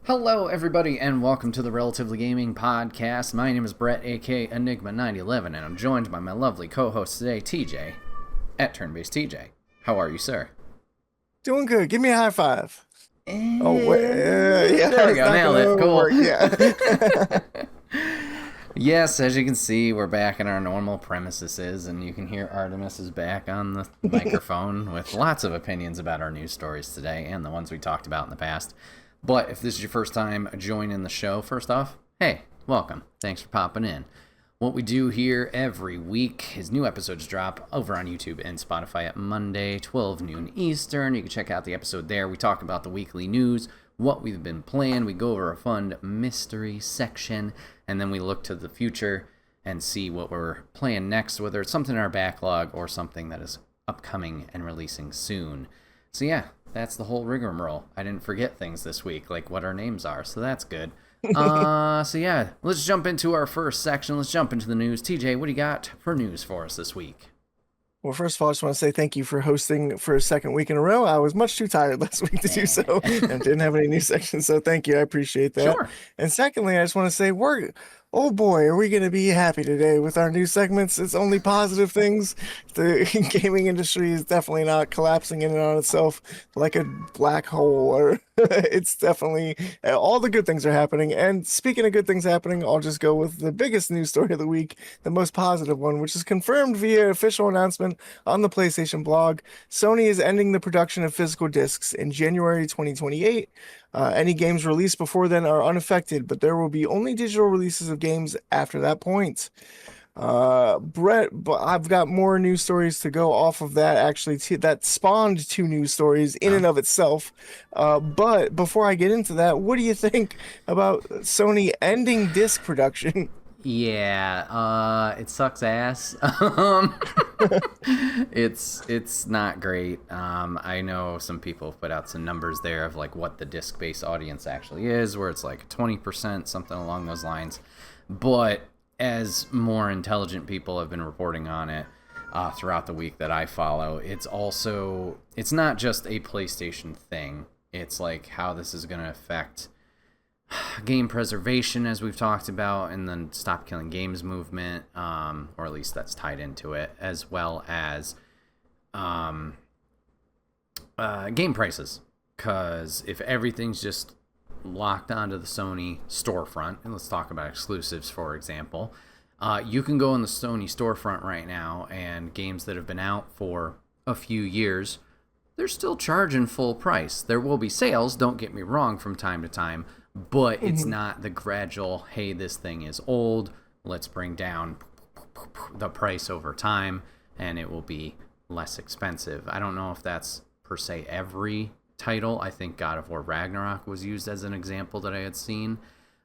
Hello, everybody, and welcome to the Relatively Gaming Podcast. My name is Bret, aka Enigma9011, and I'm joined by my lovely co-host today, TJ, at Turn-Based TJ. How are you, sir? Doing good. Give me a high five. Oh, wait. Yeah, There we it's go, not nailed it. gonna Cool. work. Yeah. Yes, as you can see, we're back in our normal premises, and you can hear Artemis is back on the microphone with lots of opinions about our news stories today and the ones we talked about in the past. But if this is your first time joining the show, first off, hey, welcome. Thanks for popping in. What we do here every week is new episodes drop over on YouTube and Spotify at Monday, 12 noon Eastern. You can check out the episode there. We talk about the weekly news, what we've been playing. We go over a fun mystery section, and then we look to the future and see what we're playing next, whether it's something in our backlog or something that is upcoming and releasing soon. So yeah, that's the whole rigmarole. I didn't forget things this week, like what our names are, so that's good. So yeah, let's jump into our first section. Let's jump into the news. TJ, what do you got for news for us this week? Well, first of all, I just want to say thank you for hosting for a second week in a row. I was much too tired last week to do so and didn't have any new sections, so thank you. I appreciate that. Sure. And secondly, I just want to say oh boy, are we going to be happy today with our new segments. It's only positive things. The gaming industry is definitely not collapsing in and on itself like a black hole, or it's definitely all the good things are happening. And speaking of good things happening, I'll just go with the biggest news story of the week, the most positive one, which is confirmed via official announcement on the PlayStation blog. Sony is ending the production of physical discs in January 2028. Any games released before then are unaffected, but there will be only digital releases of games after that point. Bret, but I've got more news stories to go off of that. Actually, that spawned two news stories in and of itself. But before I get into that, what do you think about Sony ending disc production? Yeah, it sucks ass. It's not great. I know some people have put out some numbers there of like what the disc-based audience actually is, where it's like 20%, something along those lines. But as more intelligent people have been reporting on it throughout the week that I follow, it's not just a PlayStation thing. It's like how this is going to affect game preservation, as we've talked about, and then Stop Killing Games movement, or at least that's tied into it, as well as game prices. Because if everything's just locked onto the Sony storefront, and let's talk about exclusives, for example, you can go in the Sony storefront right now, and games that have been out for a few years, they're still charging full price. There will be sales, don't get me wrong, from time to time, but it's not the gradual, hey, this thing is old, let's bring down the price over time, and it will be less expensive. I don't know if that's per se every title. I think God of War Ragnarok was used as an example that I had seen.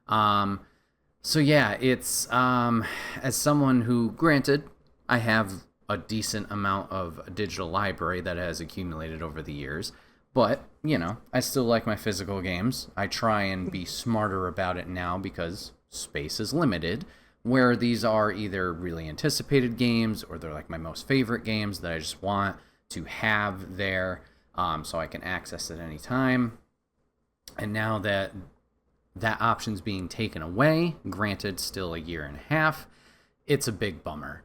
So yeah, it's as someone who, granted, I have a decent amount of digital library that has accumulated over the years, but, you know, I still like my physical games. I try and be smarter about it now because space is limited, where these are either really anticipated games or they're like my most favorite games that I just want to have there so I can access it any time. And now that that option's being taken away, granted still a year and a half, it's a big bummer.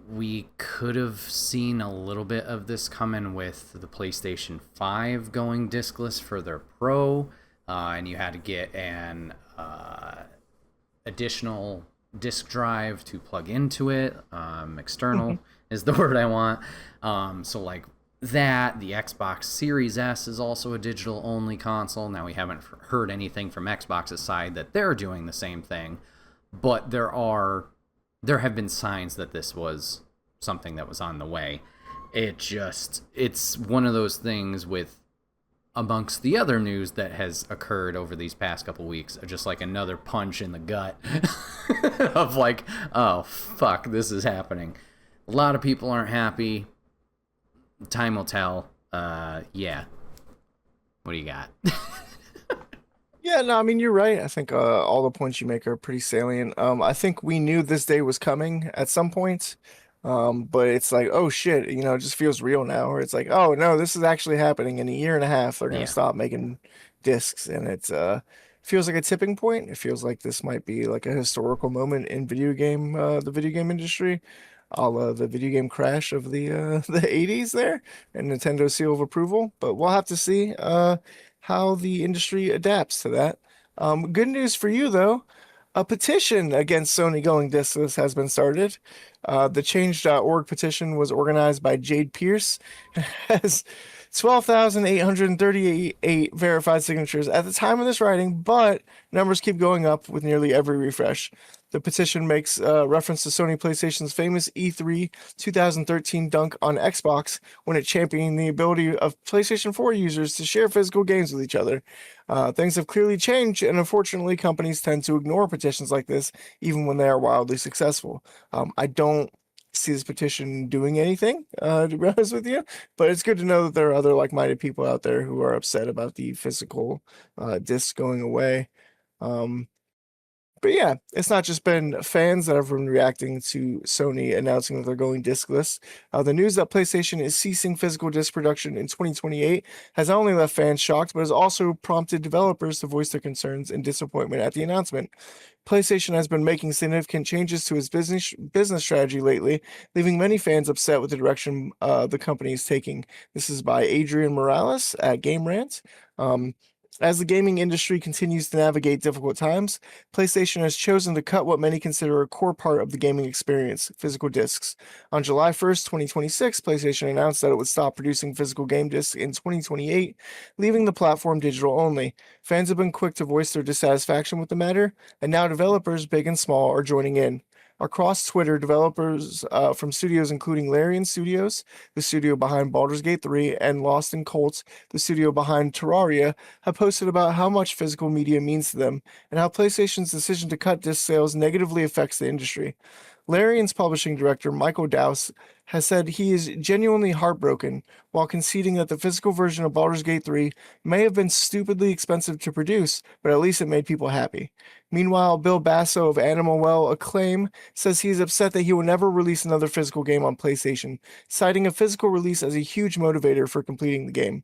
We could have seen a little bit of this coming with the PlayStation 5 going discless for their Pro, and you had to get an additional disk drive to plug into it. External is the word I want. So like that, the Xbox Series S is also a digital-only console. Now, we haven't heard anything from Xbox's side that they're doing the same thing, but there have been signs that this was something that was on the way. It's one of those things with, amongst the other news that has occurred over these past couple weeks, just like another punch in the gut of like, oh, fuck, this is happening. A lot of people aren't happy. Time will tell. Yeah. What do you got? Yeah, no, I mean, you're right. I think all the points you make are pretty salient. I think we knew this day was coming at some point. But it's like, oh shit, it just feels real now. Or it's like, oh no, this is actually happening. In a year and a half, they're gonna Yeah. stop making discs, and feels like a tipping point. It feels like this might be like a historical moment in the video game industry, a la the video game crash of the the 80s there, and Nintendo seal of approval. But we'll have to see how the industry adapts to that. Good news for you though. A petition against Sony going discless has been started. The change.org petition was organized by Jade Pierce. It has 12,838 verified signatures at the time of this writing, but numbers keep going up with nearly every refresh. The petition makes reference to Sony PlayStation's famous E3 2013 dunk on Xbox when it championed the ability of PlayStation 4 users to share physical games with each other. Things have clearly changed, and unfortunately, companies tend to ignore petitions like this, even when they are wildly successful. I don't see this petition doing anything, to be honest with you, but it's good to know that there are other like-minded people out there who are upset about the physical discs going away. Um, but yeah, it's not just been fans that have been reacting to Sony announcing that they're going discless. The news that PlayStation is ceasing physical disc production in 2028 has not only left fans shocked, but has also prompted developers to voice their concerns and disappointment at the announcement. PlayStation has been making significant changes to its business strategy lately, leaving many fans upset with the direction the company is taking. This is by Adrian Morales at Game Rant. As the gaming industry continues to navigate difficult times, PlayStation has chosen to cut what many consider a core part of the gaming experience, physical discs. On July 1st, 2026, PlayStation announced that it would stop producing physical game discs in 2028, leaving the platform digital only. Fans have been quick to voice their dissatisfaction with the matter, and now developers, big and small, are joining in. Across Twitter, developers from studios including Larian Studios, the studio behind Baldur's Gate 3, and Lost in Colts, the studio behind Terraria, have posted about how much physical media means to them and how PlayStation's decision to cut disc sales negatively affects the industry. Larian's publishing director, Michael Dowse, has said he is genuinely heartbroken while conceding that the physical version of Baldur's Gate 3 may have been stupidly expensive to produce, but at least it made people happy. Meanwhile, Bill Basso of Animal Well Acclaim says he is upset that he will never release another physical game on PlayStation, citing a physical release as a huge motivator for completing the game.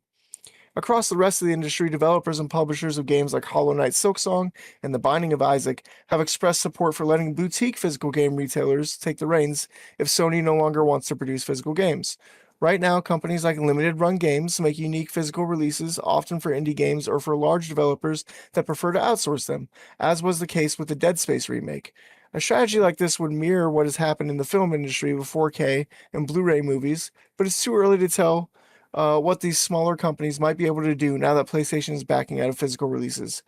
Across the rest of the industry, developers and publishers of games like Hollow Knight Silksong and The Binding of Isaac have expressed support for letting boutique physical game retailers take the reins if Sony no longer wants to produce physical games. Right now, companies like Limited Run Games make unique physical releases, often for indie games or for large developers that prefer to outsource them, as was the case with the Dead Space remake. A strategy like this would mirror what has happened in the film industry with 4K and Blu-ray movies, but it's too early to tell what these smaller companies might be able to do now that PlayStation is backing out of physical releases.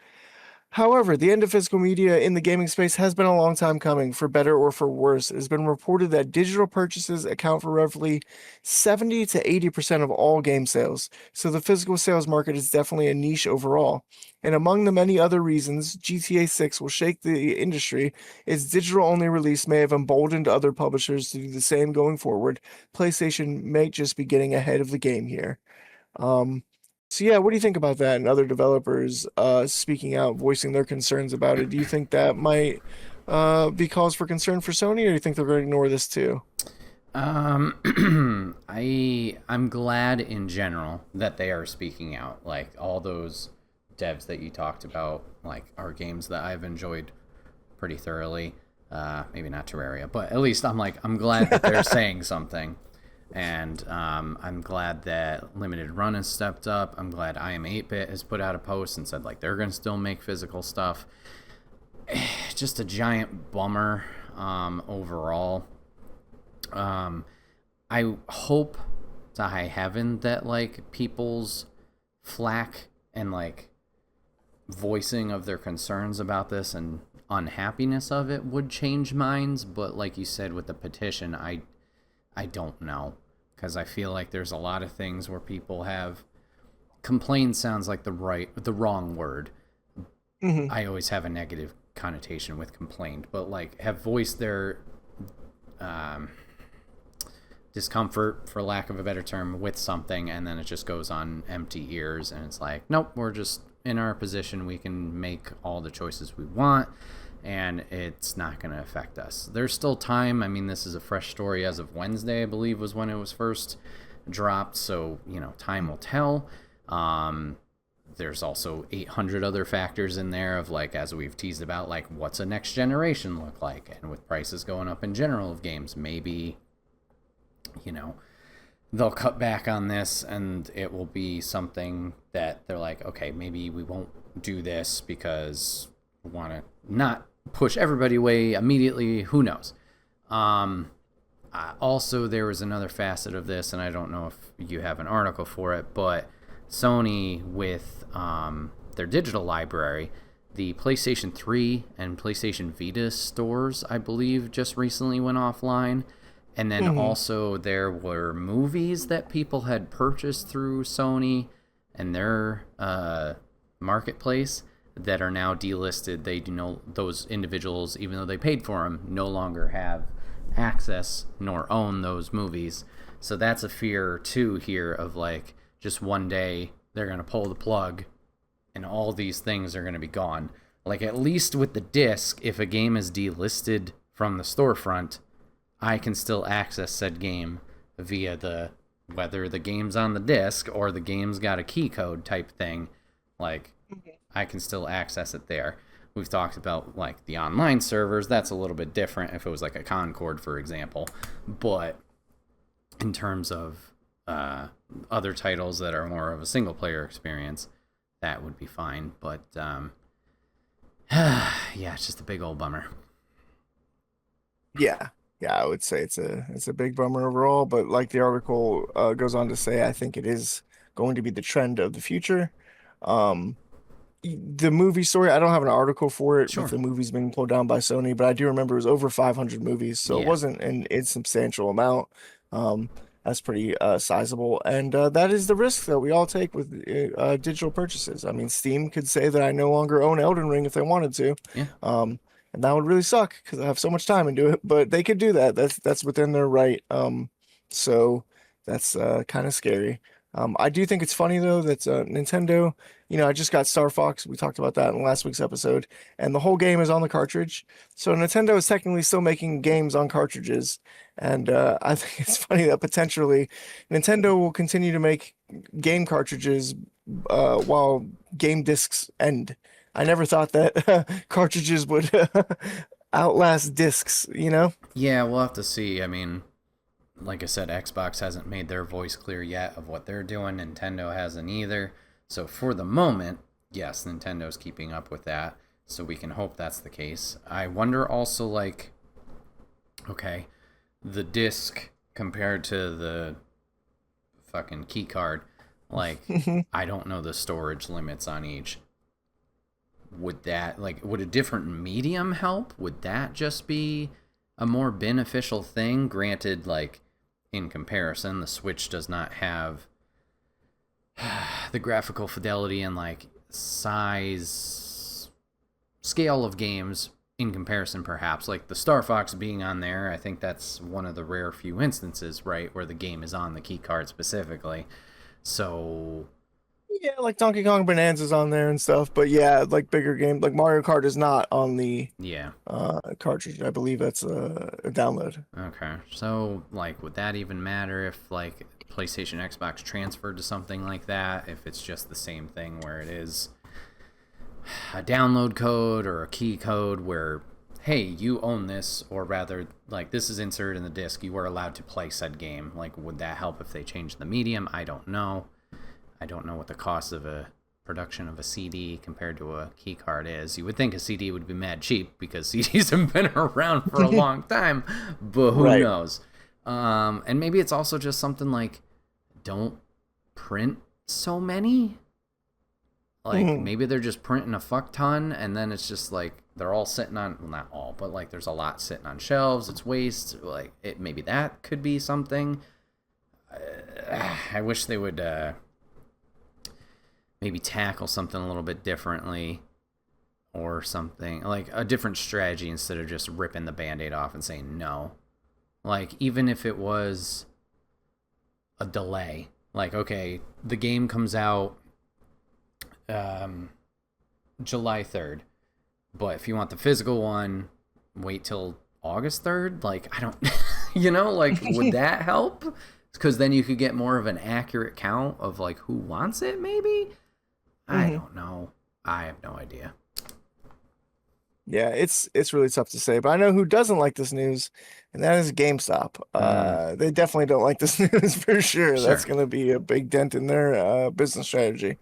However, the end of physical media in the gaming space has been a long time coming, for better or for worse. It has been reported that digital purchases account for roughly 70 to 80% of all game sales, so the physical sales market is definitely a niche overall. And among the many other reasons GTA 6 will shake the industry, its digital-only release may have emboldened other publishers to do the same going forward. PlayStation may just be getting ahead of the game here. Um, so yeah, what do you think about that and other developers speaking out, voicing their concerns about it? Do you think that might be cause for concern for Sony, or do you think they're going to ignore this too? I'm glad in general that they are speaking out. Like all those devs that you talked about, like are games that I've enjoyed pretty thoroughly. Maybe not Terraria, but at least I'm glad that they're saying something. And I'm glad that Limited Run has stepped up. I'm glad I Am 8-Bit has put out a post and said like they're going to still make physical stuff. Just a giant bummer overall. I hope to high heaven that like people's flack and like voicing of their concerns about this and unhappiness of it would change minds, but like you said with the petition, I don't know, because I feel like there's a lot of things where people have complain sounds like the wrong word. Mm-hmm. I always have a negative connotation with complained, but like have voiced their discomfort, for lack of a better term, with something, and then it just goes on empty ears, and it's like, nope, we're just in our position, we can make all the choices we want, and it's not going to affect us. There's still time. I mean, this is a fresh story as of Wednesday, I believe, was when it was first dropped. So, time will tell. There's also 800 other factors in there of, like, as we've teased about, like, what's a next generation look like? And with prices going up in general of games, maybe, they'll cut back on this and it will be something that they're like, okay, maybe we won't do this because we want to not push everybody away immediately. Who knows? Also, there was another facet of this, and I don't know if you have an article for it, but Sony, with their digital library, the PlayStation 3 and PlayStation Vita stores, I believe, just recently went offline. And then also there were movies that people had purchased through Sony and their marketplace that are now delisted. They do know those individuals, even though they paid for them, no longer have access nor own those movies. So that's a fear too here of, like, just one day they're going to pull the plug and all these things are going to be gone. Like, at least with the disc, if a game is delisted from the storefront, I can still access said game via whether the game's on the disc or the game's got a key code type thing. Like, I can still access it there. We've talked about, like, the online servers. That's a little bit different if it was like a Concord, for example. But in terms of other titles that are more of a single player experience, that would be fine. But yeah, it's just a big old bummer. Yeah. Yeah, I would say it's a big bummer overall, but like the article goes on to say, I think it is going to be the trend of the future. The movie story, I don't have an article for it with Sure. the movies being pulled down by Sony, but I do remember it was over 500 movies, so it Yeah. wasn't an insubstantial amount. That's pretty sizable, and that is the risk that we all take with digital purchases. I mean, Steam could say that I no longer own Elden Ring if they wanted to. Yeah. And that would really suck because I have so much time into it, but they could do that. That's within their right. So that's kind of scary. I do think it's funny though that Nintendo, I just got Star Fox. We talked about that in last week's episode, and the whole game is on the cartridge. So Nintendo is technically still making games on cartridges, and I think it's funny that potentially Nintendo will continue to make game cartridges while game discs end. I never thought that cartridges would outlast discs. Yeah, we'll have to see. I mean, like I said, Xbox hasn't made their voice clear yet of what they're doing. Nintendo hasn't either. So for the moment, yes, Nintendo's keeping up with that. So we can hope that's the case. I wonder also, like, okay, the disc compared to the fucking key card, like, I don't know the storage limits on each. Would a different medium help? Would that just be a more beneficial thing? Granted, like, in comparison, the Switch does not have the graphical fidelity and, like, size scale of games in comparison, perhaps. Like, the Star Fox being on there, I think that's one of the rare few instances, right, where the game is on the key card specifically. So Yeah, like Donkey Kong Bonanza's on there and stuff, but yeah, like bigger game, like Mario Kart is not on the yeah. cartridge. I believe that's a download. Okay. So, like, would that even matter if, like, PlayStation Xbox transferred to something like that? If it's just the same thing where it is a download code or a key code where, hey, you own this, or rather, like, this is inserted in the disc, you are allowed to play said game. Like, would that help if they changed the medium? I don't know. I don't know what the cost of a production of a CD compared to a key card is. You would think a CD would be mad cheap because CDs have been around for a long time, but who Right. knows? And maybe it's also just something like, don't print so many. Like, maybe they're just printing a fuck ton, and then it's just like they're all sitting on, well, not all, but like there's a lot sitting on shelves. It's waste. Like, maybe that could be something. I wish they would maybe tackle something a little bit differently, or something like a different strategy instead of just ripping the band-aid off and saying no. Like, even if it was a delay, like, okay, the game comes out July 3rd, But if you want the physical one, wait till August 3rd. Like, I don't, like, would that help? Because then you could get more of an accurate count of, like, who wants it, maybe? I don't know. I have no idea. Yeah, it's really tough to say, but I know who doesn't like this news, and that is GameStop. They definitely don't like this news for sure. That's going to be a big dent in their business strategy.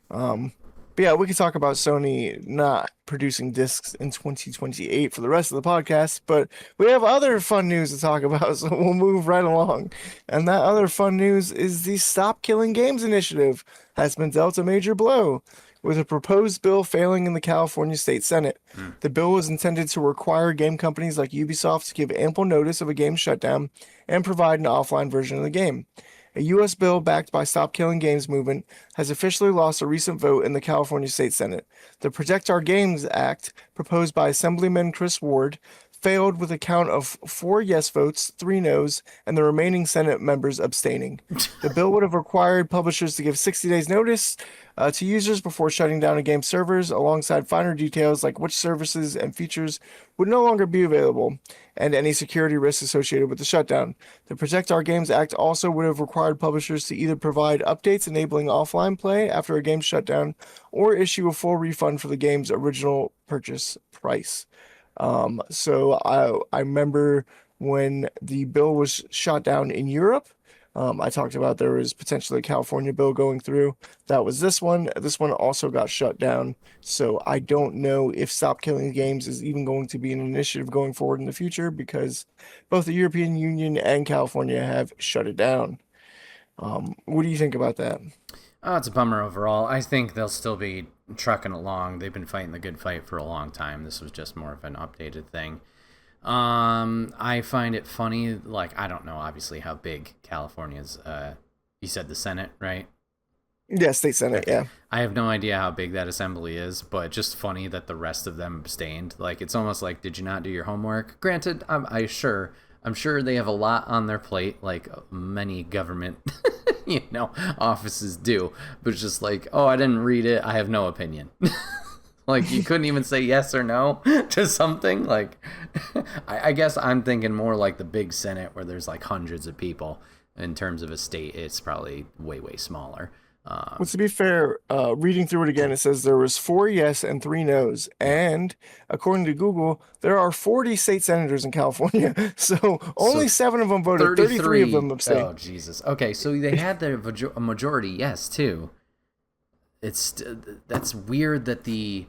But yeah, we could talk about Sony not producing discs in 2028 for the rest of the podcast, but we have other fun news to talk about, so we'll move right along. And that other fun news is the Stop Killing Games initiative has been dealt a major blow, with a proposed bill failing in the California State Senate. The bill was intended to require game companies like Ubisoft to give ample notice of a game shutdown and provide an offline version of the game. A U.S. bill backed by Stop Killing Games movement has officially lost a recent vote in the California State Senate. The Protect Our Games Act, proposed by Assemblyman Chris Ward, failed with a count of 4 yes votes, 3 no's, and the remaining Senate members abstaining. The bill would have required publishers to give 60 days notice to users before shutting down a game's servers, alongside finer details like which services and features would no longer be available, and any security risks associated with the shutdown. The Protect Our Games Act also would have required publishers to either provide updates enabling offline play after a game's shutdown, or issue a full refund for the game's original purchase price. So I remember when the bill was shot down in Europe. I talked about there was potentially a California bill going through. That was this one. This one also got shut down. So I don't know if Stop Killing Games is even going to be an initiative going forward in the future, because both the European Union and California have shut it down. What do you think about that? Oh, it's a bummer overall. I think they'll still be trucking along. They've been fighting the good fight for a long time. This was just more of an updated thing. I find it funny, like, I don't know obviously how big California's you said the Senate, right? Yeah, State Senate, yeah. I have no idea how big that assembly is, but just funny that the rest of them abstained. Like, it's almost like, did you not do your homework? Granted, I'm sure they have a lot on their plate, like many government offices do, but it's just like, oh, I didn't read it, I have no opinion. Like, you couldn't even say yes or no to something. Like, I guess I'm thinking more like the big Senate, where there's like hundreds of people. In terms of a state, it's probably way, way smaller. Well, to be fair, reading through it again, it says there was 4 yes and 3 no's. And according to Google, there are 40 state senators in California. So only 7 of them voted, 33 of them abstained. Oh, Jesus. Okay, so they had a majority yes, too. That's weird that the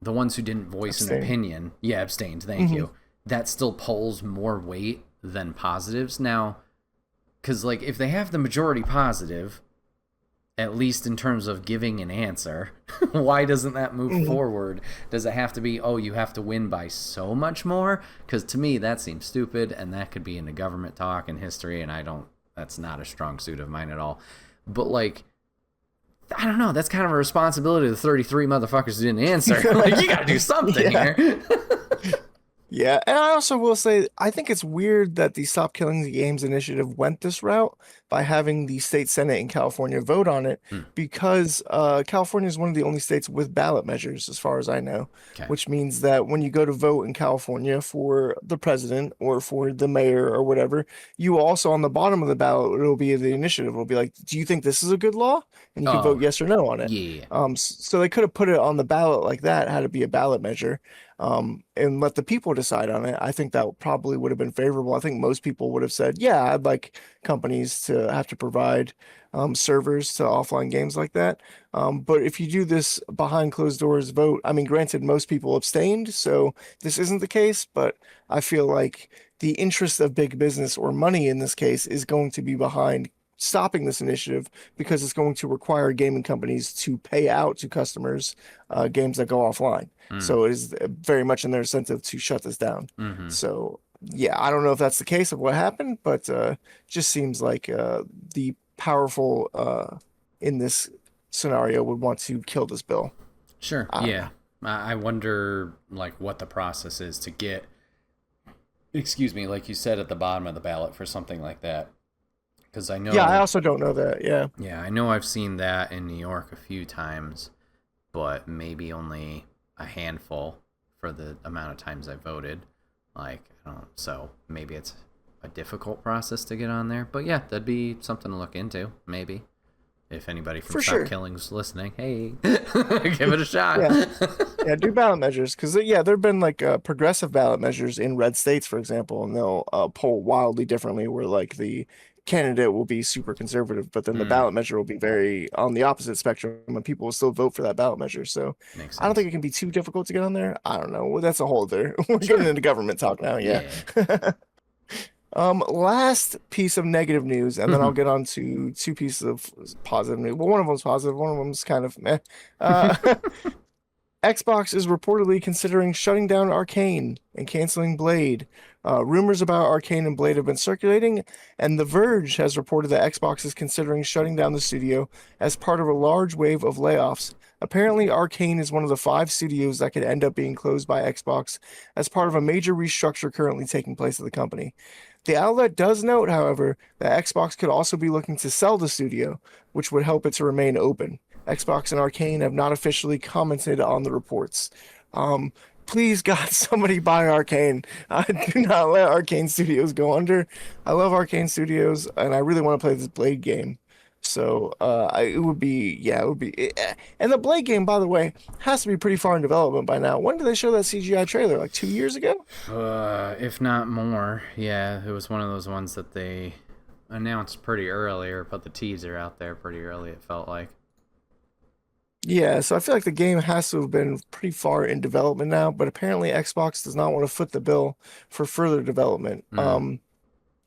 ones who didn't voice an opinion, abstained, thank you, that still polls more weight than positives. Now, because, like, if they have the majority positive, at least in terms of giving an answer, why doesn't that move forward? Does it have to be, oh, you have to win by so much more? Because to me, that seems stupid, and that could be in the government talk and history, and that's not a strong suit of mine at all. But, like, I don't know. That's kind of a responsibility of the 33 motherfuckers who didn't answer. Like, you got to do something here. Yeah, and I also will say, I think it's weird that the Stop Killing the Games initiative went this route by having the state Senate in California vote on it, because California is one of the only states with ballot measures, as far as I know, which means that when you go to vote in California for the president or for the mayor or whatever, you also, on the bottom of the ballot, it'll be the initiative. It'll be like, do you think this is a good law? And you can vote yes or no on it. Yeah. So they could have put it on the ballot like that, had it be a ballot measure. And let the people decide on it. I think that probably would have been favorable. I think most people would have said, yeah, I'd like companies to have to provide servers to offline games like that. But if you do this behind closed doors vote, I mean, granted, most people abstained, so this isn't the case, but I feel like the interest of big business, or money in this case, is going to be behind stopping this initiative, because it's going to require gaming companies to pay out to customers games that go offline. So it is very much in their incentive to shut this down. So yeah, I don't know if that's the case of what happened, but just seems like the powerful in this scenario would want to kill this bill. Sure. Yeah. I wonder, like, what the process is to get, like you said, at the bottom of the ballot for something like that. Because I know. Yeah, I also don't know that. Yeah. Yeah, I know I've seen that in New York a few times. but maybe only a handful for the amount of times I voted. Like, I don't, so maybe it's a difficult process to get on there. But yeah, that'd be something to look into, maybe. If anybody from For Stop sure. Killing's listening, hey, give it a shot. Yeah. Yeah, do ballot measures because yeah, there've been like progressive ballot measures in red states, for example, and they'll poll wildly differently. Where like the candidate will be super conservative, but then the Mm, ballot measure will be very on the opposite spectrum, and people will still vote for that ballot measure. So makes I don't think sense. it can be too difficult to get on there. I don't know. Well, that's a whole other. We're getting Sure. into government talk now. Yeah. Yeah. Last piece of negative news, and then I'll get on to two pieces of positive news. Well, one of them's positive, one of them's kind of meh. Uh, Xbox is reportedly considering shutting down Arcane and canceling Blade. Rumors about Arcane and Blade have been circulating, and The Verge has reported that Xbox is considering shutting down the studio as part of a large wave of layoffs. Apparently, Arcane is one of the 5 studios that could end up being closed by Xbox as part of a major restructure currently taking place at the company. The outlet does note, however, that Xbox could also be looking to sell the studio, which would help it to remain open. Xbox and Arcane have not officially commented on the reports. Um, Please, God, somebody buy Arcane. Do not let Arcane Studios go under. I love Arcane Studios, and I really want to play this Blade game. So it would be, yeah, it would be. And the Blade game, by the way, has to be pretty far in development by now. When did they show that CGI trailer? Like 2 years ago? If not more, yeah, it was one of those ones that they announced pretty early or put the teaser out there pretty early, it felt like. Yeah, so I feel like the game has to have been pretty far in development now, but apparently Xbox does not want to foot the bill for further development. Mm,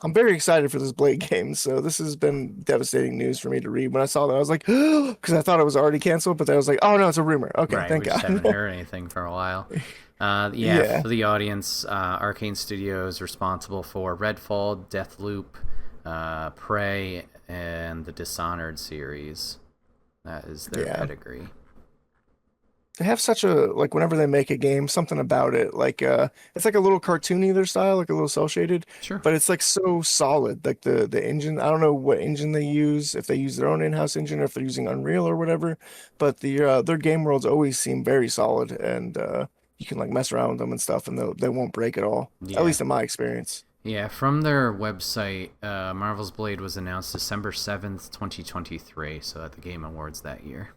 I'm very excited for this Blade game, so this has been devastating news for me to read. When I saw that, I was like, because I thought it was already canceled, but then I was like, oh no, it's a rumor. Okay, right, thank we just God. haven't heard anything for a while. Yeah, Yeah, for the audience, Arcane Studios responsible for Redfall, Deathloop, Prey, and the Dishonored series. That is their yeah. pedigree. They have such a like whenever they make a game, something about it. Like it's like a little cartoony their style, like a little cel shaded, Sure. but it's like so solid. Like the engine, I don't know what engine they use, if they use their own in-house engine or if they're using Unreal or whatever, but their game worlds always seem very solid and you can like mess around with them and stuff and they won't break at all. At Yeah. least in my experience. Yeah, from their website, Marvel's Blade was announced December 7th, 2023, so at the Game Awards that year.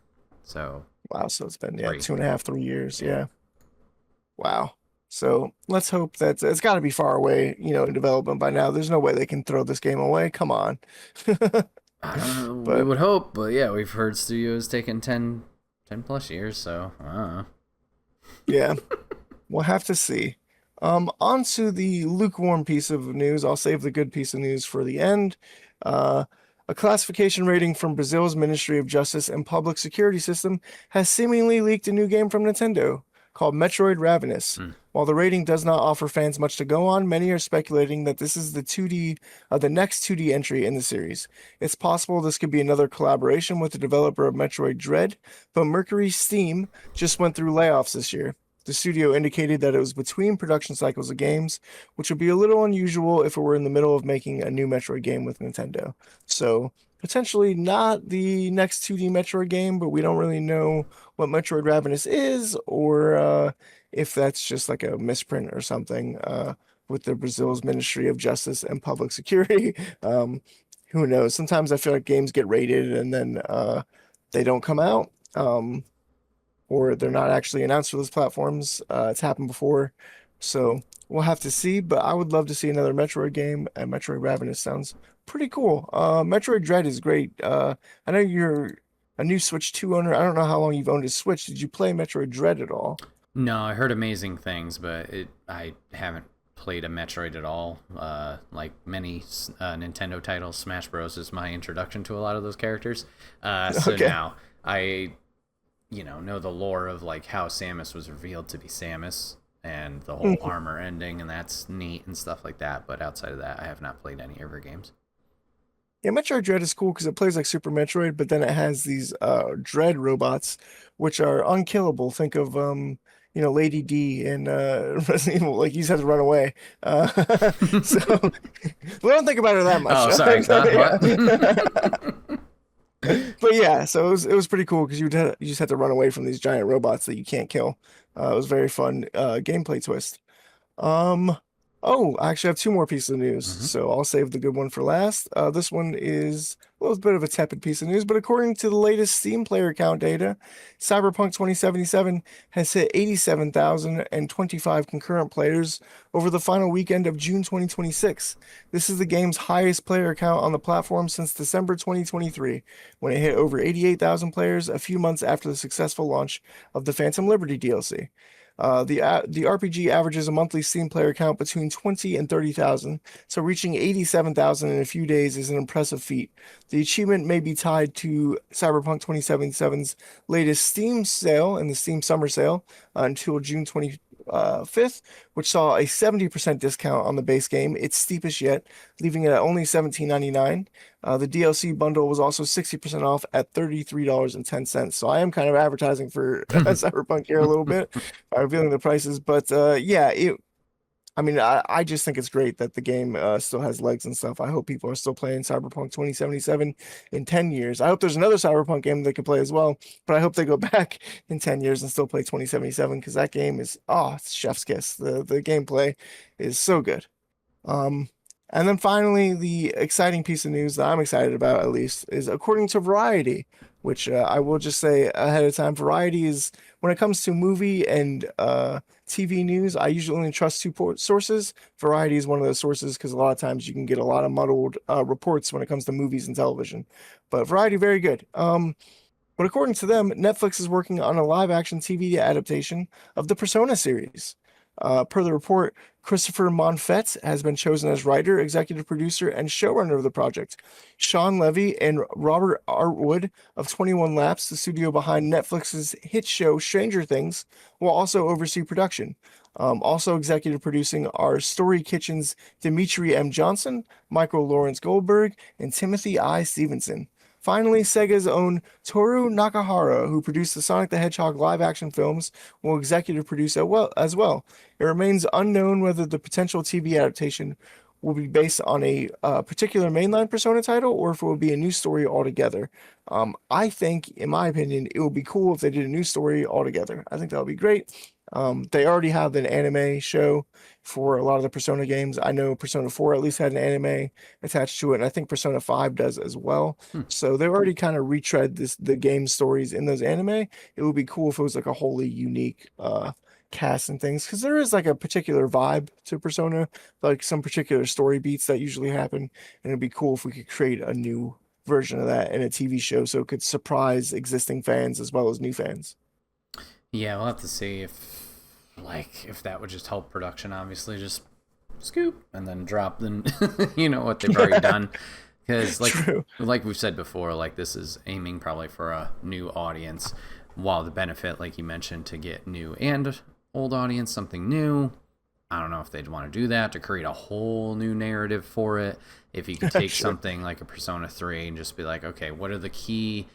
So, Wow, so it's been yeah, three. 2.5, 3 years. Yeah. Yeah. Wow. So let's hope that it's got to be far away, in development by now. There's no way they can throw this game away. Come on. I don't know, we But would hope, but yeah, we've heard studios taking 10 plus years, so I don't know. yeah, we'll have to see. On to the lukewarm piece of news. I'll save the good piece of news for the end. Uh, a classification rating from Brazil's Ministry of Justice and Public Security System has seemingly leaked a new game from Nintendo called Metroid Ravenous. Hmm. While the rating does not offer fans much to go on, many are speculating that this is the next 2D entry in the series. It's possible this could be another collaboration with the developer of Metroid Dread, but Mercury Steam just went through layoffs this year. The studio indicated that it was between production cycles of games, which would be a little unusual if it were in the middle of making a new Metroid game with Nintendo. So, potentially not the next 2D Metroid game, but we don't really know what Metroid Ravenous is or if that's just like a misprint or something with the Brazil's Ministry of Justice and Public Security. Who knows? Sometimes I feel like games get rated and then they don't come out. Or they're not actually announced for those platforms. It's happened before, so we'll have to see. But I would love to see another Metroid game, and Metroid Ravenous sounds pretty cool. Metroid Dread is great. I know you're a new Switch 2 owner. I don't know how long you've owned a Switch. Did you play Metroid Dread at all? No, I heard amazing things, but I haven't played a Metroid at all. Like many Nintendo titles, Smash Bros. Is my introduction to a lot of those characters. So Okay. now I know the lore of like how Samus was revealed to be Samus and the whole armor ending, and that's neat and stuff like that. But outside of that, I have not played any of her games. Yeah, Metroid Dread is cool because it plays like Super Metroid, but then it has these Dread robots, which are unkillable. Think of Lady D in Resident Evil, like you just have to run away. So we don't think about her that much. Oh, sorry. What? But yeah, so it was pretty cool because you just had to run away from these giant robots that you can't kill. It was a very fun gameplay twist. Um, oh, I actually have two more pieces of news, Hmm. so I'll save the good one for last. This one is a little bit of a tepid piece of news, but according to the latest Steam player count data, Cyberpunk 2077 has hit 87,025 concurrent players over the final weekend of June 2026. This is the game's highest player count on the platform since December 2023, when it hit over 88,000 players a few months after the successful launch of the Phantom Liberty DLC. The RPG averages a monthly Steam player count between 20 and 30,000, so reaching 87,000 in a few days is an impressive feat. The achievement may be tied to Cyberpunk 2077's latest Steam sale and the Steam Summer Sale until June 25th, which saw a 70% discount on the base game, its steepest yet, leaving it at only $17.99. The DLC bundle was also 60% off at $33.10. So I am kind of advertising for Cyberpunk here a little bit by revealing the prices. But yeah, I mean, I just think it's great that the game still has legs and stuff. I hope people are still playing Cyberpunk 2077 in 10 years. I hope there's another Cyberpunk game they can play as well, but I hope they go back in 10 years and still play 2077 because that game is, it's chef's kiss. The gameplay is so good. Um, and then finally, the exciting piece of news that I'm excited about, at least, is according to Variety, which I will just say ahead of time, Variety is, when it comes to movie and TV news, I usually only trust two sources. Variety is one of those sources because a lot of times you can get a lot of muddled reports when it comes to movies and television. But Variety, very good. But according to them, Netflix is working on a live-action TV adaptation of the Persona series. Per the report, Christopher Monfett has been chosen as writer, executive producer, and showrunner of the project. Sean Levy and Robert Artwood of 21 Laps, the studio behind Netflix's hit show Stranger Things, will also oversee production. Also executive producing are Story Kitchen's Dimitri M. Johnson, Michael Lawrence Goldberg, and Timothy I. Stevenson. Finally, Sega's own Toru Nakahara, who produced the Sonic the Hedgehog live-action films, will executive produce as well. It remains unknown whether the potential TV adaptation will be based on a particular mainline Persona title or if it will be a new story altogether. I think, in my opinion, it would be cool if they did a new story altogether. I think that would be great. They already have an anime show for a lot of the Persona games. I know Persona 4 at least had an anime attached to it, and I think Persona 5 does as well. Hmm. So they've already kind of retread the game stories in those anime. It would be cool if it was like a wholly unique cast and things, because there is like a particular vibe to Persona, like some particular story beats that usually happen, and it'd be cool if we could create a new version of that in a TV show so it could surprise existing fans as well as new fans. Yeah, we'll have to see if that would just help production. Obviously, just scoop and then drop them. You know what they've already done. Because True. like we've said before, like this is aiming probably for a new audience, while the benefit, like you mentioned, to get new and old audience something new. I don't know if they'd want to do that to create a whole new narrative for it. If you could take Sure. something like a Persona 3 and just be like, okay, what are the key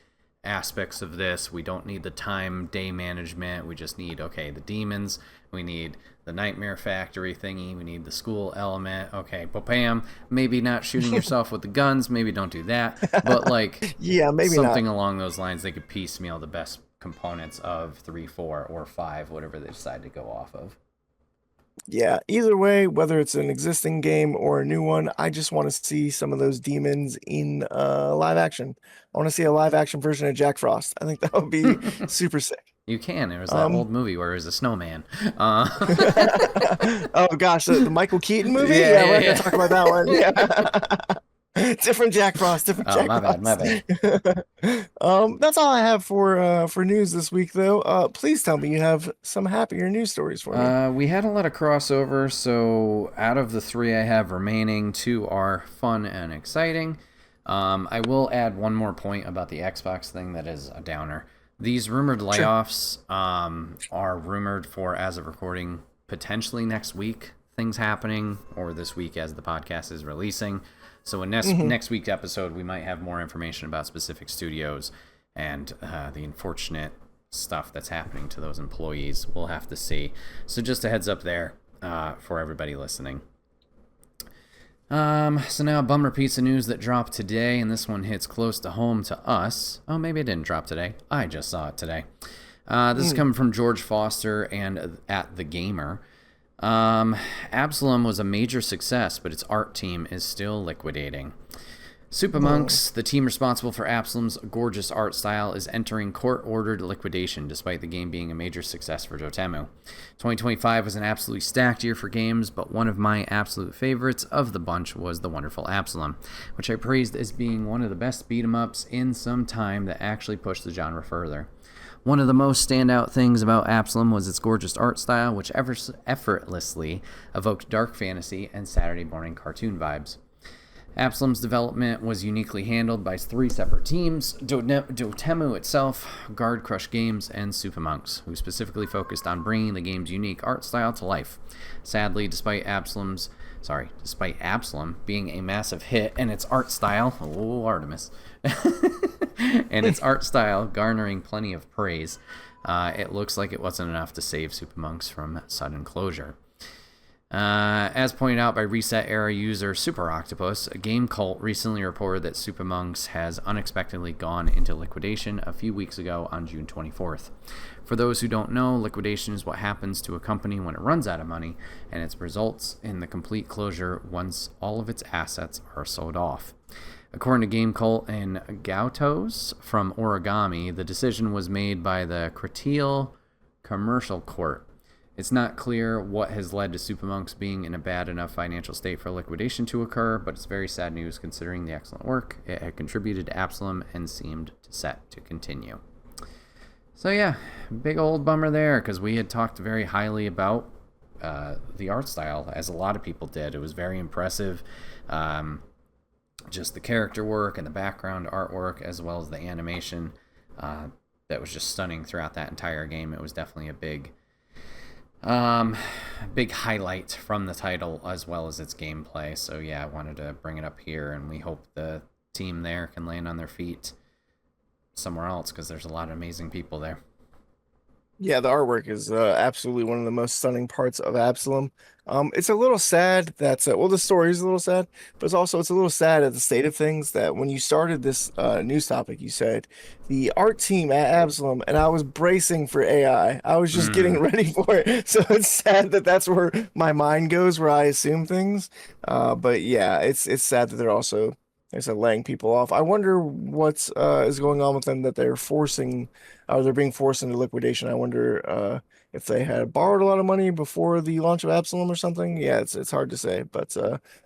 aspects of this? We don't need the time day management. We just need, okay, the demons. We need the nightmare factory thingy. We need the school element. Okay, but bam, maybe not shooting yourself with the guns. Maybe don't do that. But like Yeah, maybe something not. along those lines, they could piecemeal the best components of 3, 4, or 5, whatever they decide to go off of. Yeah, either way, whether it's an existing game or a new one, I just want to see some of those demons in live action. I want to see a live action version of Jack Frost. I think that would be super sick. You can. There was that Um, old movie where he was a snowman. oh gosh, the Michael Keaton movie? Yeah, Yeah, yeah, we're not yeah. gonna talk about that one. Yeah. Different Jack Frost, different Oh, Jack my bad, my bad. Frost. That's all I have for news this week though. Please tell me you have some happier news stories for me. We had a lot of crossover, so out of the 3 I have remaining, 2 are fun and exciting. I will add one more point about the Xbox thing that is a downer. These rumored Sure. layoffs are rumored for, as of recording, potentially next week, things happening, or this week as the podcast is releasing. So in Hmm. next week's episode, we might have more information about specific studios and the unfortunate stuff that's happening to those employees. We'll have to see. So just a heads up there for everybody listening. So now a bummer piece of news that dropped today, and this one hits close to home to us. Oh, maybe it didn't drop today. I just saw it today. This is coming from George Foster and at The Gamer. Absalom was a major success, but its art team is still liquidating. Supermonks, the team responsible for Absalom's gorgeous art style, is entering court-ordered liquidation, despite the game being a major success for Dotemu. 2025 was an absolutely stacked year for games, but one of my absolute favorites of the bunch was the wonderful Absalom, which I praised as being one of the best beat-em-ups in some time that actually pushed the genre further. One of the most standout things about Absalom was its gorgeous art style, which effortlessly evoked dark fantasy and Saturday morning cartoon vibes. Absalom's development was uniquely handled by 3 separate teams: Dotemu itself, Guard Crush Games, and Supermonks, who specifically focused on bringing the game's unique art style to life. Sadly, despite Absalom being a massive hit and its art style, Artemis, and its art style garnering plenty of praise, it looks like it wasn't enough to save Supermonks from sudden closure. As pointed out by Reset Era user Super Octopus, a Game Cult recently reported that Supermonks has unexpectedly gone into liquidation a few weeks ago on June 24th. For those who don't know, liquidation is what happens to a company when it runs out of money, and it results in the complete closure once all of its assets are sold off. According to Game Cult and Gautos from Origami, the decision was made by the Creteal Commercial Court. It's not clear what has led to Supermonks being in a bad enough financial state for liquidation to occur, but it's very sad news considering the excellent work it had contributed to Absalom and seemed set to continue. So yeah, big old bummer there, because we had talked very highly about the art style, as a lot of people did. It was very impressive. Just the character work and the background artwork, as well as the animation, that was just stunning throughout that entire game. It was definitely a big highlight from the title as well as its gameplay. So yeah, I wanted to bring it up here, and we hope the team there can land on their feet somewhere else, because there's a lot of amazing people there. Yeah, the artwork is absolutely one of the most stunning parts of Absalom. It's a little sad that the story is a little sad, but it's a little sad at the state of things that when you started this news topic, you said the art team at Absalom, and I was bracing for AI. I was just getting ready for it. So it's sad that that's where my mind goes, where I assume things. But yeah, it's sad that they're also, like I said, laying people off. I wonder what is going on with them, that they're being forced into liquidation. I wonder if they had borrowed a lot of money before the launch of Absalom or something. Yeah, it's hard to say, but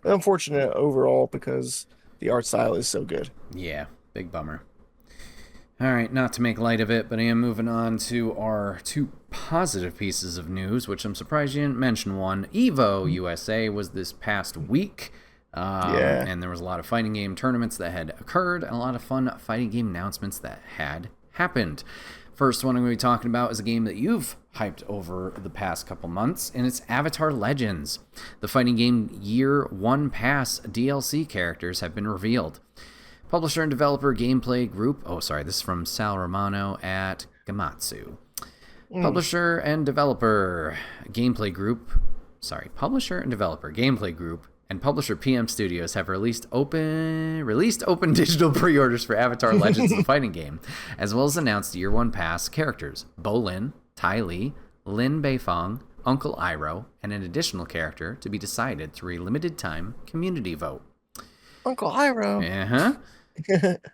unfortunate overall because the art style is so good. Yeah, big bummer. All right, not to make light of it, but I am moving on to our 2 positive pieces of news, which I'm surprised you didn't mention one. EVO USA was this past week. And there was a lot of fighting game tournaments that had occurred, and a lot of fun fighting game announcements that had happened. First one I'm going to be talking about is a game that you've hyped over the past couple months, and it's Avatar Legends. The fighting game Year 1 Pass DLC characters have been revealed. Publisher and developer Gameplay Group, this is from Sal Romano at Gamatsu. Publisher and developer Gameplay Group and publisher PM Studios have released open digital pre-orders for Avatar Legends, the fighting game, as well as announced Year 1 Pass characters Bolin, Ty Lee, Lin Beifong, Uncle Iroh, and an additional character to be decided through a limited time community vote. Uncle Iroh.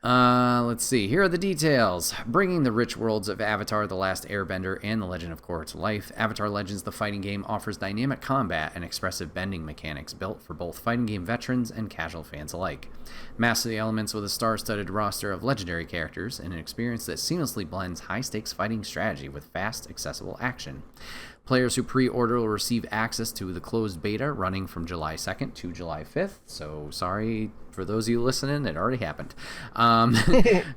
Let's see. Here are the details. Bringing the rich worlds of Avatar, The Last Airbender, and The Legend of Korra to life, Avatar Legends, the fighting game, offers dynamic combat and expressive bending mechanics built for both fighting game veterans and casual fans alike. Master the elements with a star-studded roster of legendary characters and an experience that seamlessly blends high-stakes fighting strategy with fast, accessible action. Players who pre-order will receive access to the closed beta running from July 2nd to July 5th. So sorry for those of you listening, it already happened.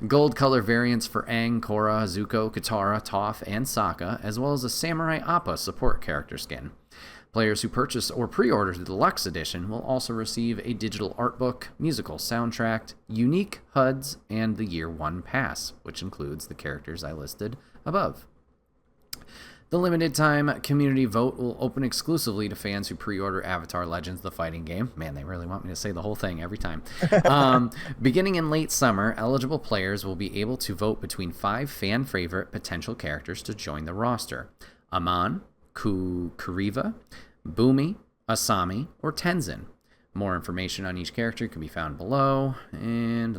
Gold color variants for Aang, Korra, Zuko, Katara, Toph, and Sokka, as well as a Samurai Appa support character skin. Players who purchase or pre-order the Deluxe Edition will also receive a digital art book, musical soundtrack, unique HUDs, and the Year 1 Pass, which includes the characters I listed above. The limited time community vote will open exclusively to fans who pre-order Avatar Legends, the fighting game. Man, they really want me to say the whole thing every time. Beginning in late summer, eligible players will be able to vote between 5 fan favorite potential characters to join the roster. Amon, Kuriva, Bumi, Asami, or Tenzin. More information on each character can be found below. And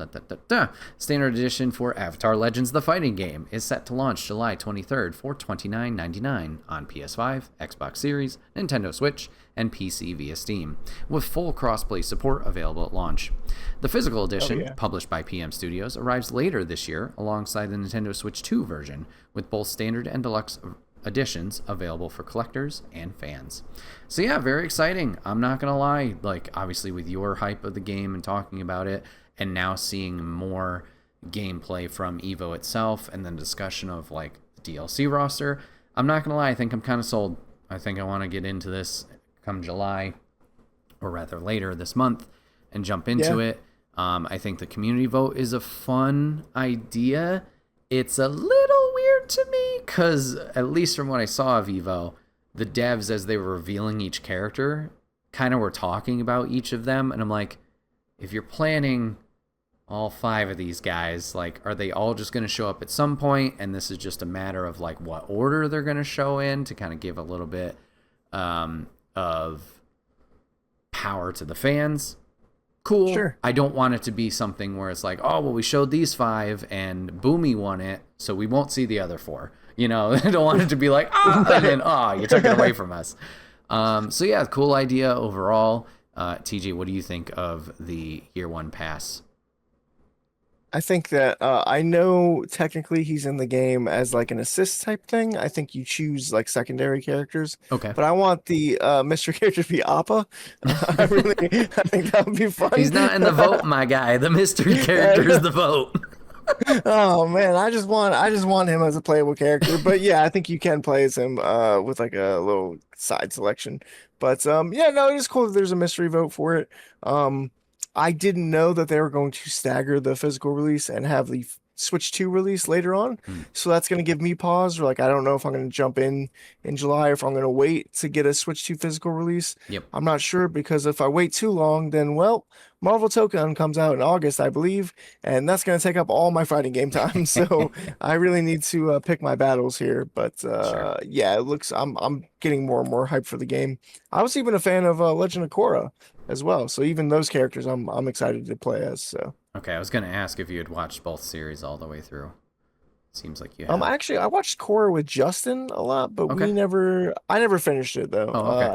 Standard edition for Avatar Legends the Fighting Game is set to launch July 23rd for $29.99 on PS5, Xbox Series, Nintendo Switch, and PC via Steam, with full crossplay support available at launch. The physical edition, published by PM Studios, arrives later this year alongside the Nintendo Switch 2 version, with both standard and deluxe editions available for collectors and fans. So yeah, very exciting. I'm not gonna lie, like obviously with your hype of the game and talking about it, and now seeing more gameplay from Evo itself and then discussion of like the DLC roster, I'm not gonna lie, I think I'm kind of sold. I think I want to get into this come July, or rather later this month, and jump into it. I think the community vote is a fun idea. It's a little weird to me because, at least from what I saw of Evo, the devs, as they were revealing each character, kind of were talking about each of them. And I'm like, if you're planning all 5 of these guys, like, are they all just going to show up at some point? And this is just a matter of, like, what order they're going to show in to kind of give a little bit of power to the fans. Cool. Sure. I don't want it to be something where it's like, oh, well, we showed these 5 and Boomy won it, so we won't see the other 4. You know, I don't want it to be like, oh, and then, oh, you took it away from us. So, yeah, cool idea overall. TJ, what do you think of the Year 1 pass? I think that I know technically he's in the game as like an assist type thing. I think you choose like secondary characters. Okay. But I want the mystery character to be Appa. I think that would be fun. He's not in the vote, my guy. The mystery character is the vote. Oh man, I just want him as a playable character. But yeah, I think you can play as him with like a little side selection. But yeah, no, it is cool that there's a mystery vote for it. I didn't know that they were going to stagger the physical release and have the Switch 2 release later on. So that's going to give me pause. Like, I don't know if I'm going to jump in July or if I'm going to wait to get a Switch 2 physical release. Yep. I'm not sure, because if I wait too long, then, well, Marvel Tokon comes out in August, I believe, and that's going to take up all my fighting game time. So I really need to pick my battles here. But sure. Yeah, it looks, I'm getting more and more hyped for the game. I was even a fan of Legend of Korra as well. So even those characters I'm excited to play as. So okay, I was going to ask if you had watched both series all the way through. Seems like you have. Actually, I watched Korra with Justin a lot, but I never finished it though. Oh, okay.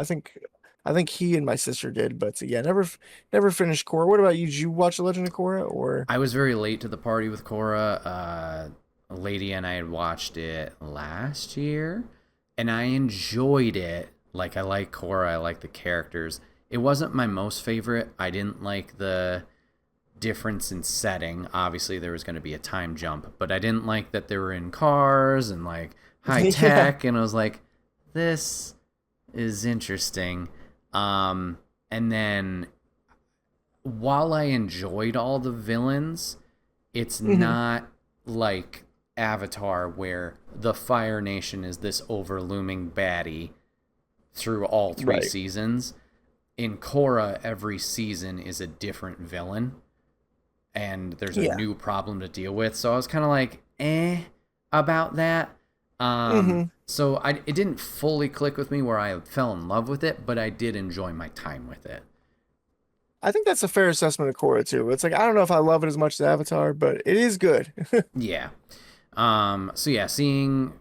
I think he and my sister did, but yeah, never finished Korra. What about you? Did you watch The Legend of Korra, or? I was very late to the party with Korra. A lady and I had watched it last year, and I enjoyed it. Like, I like Korra, I like the characters. It wasn't my most favorite. I didn't like the difference in setting. Obviously, there was going to be a time jump, but I didn't like that they were in cars and like high tech, and I was like, this is interesting. And then while I enjoyed all the villains, it's not like Avatar where the Fire Nation is this overlooming baddie through all 3 seasons. In Korra, every season is a different villain, and there's a new problem to deal with. So I was kind of like, about that. So it didn't fully click with me where I fell in love with it, but I did enjoy my time with it. I think that's a fair assessment of Korra too. It's like, I don't know if I love it as much as Avatar, but it is good. Yeah. So yeah, seeing,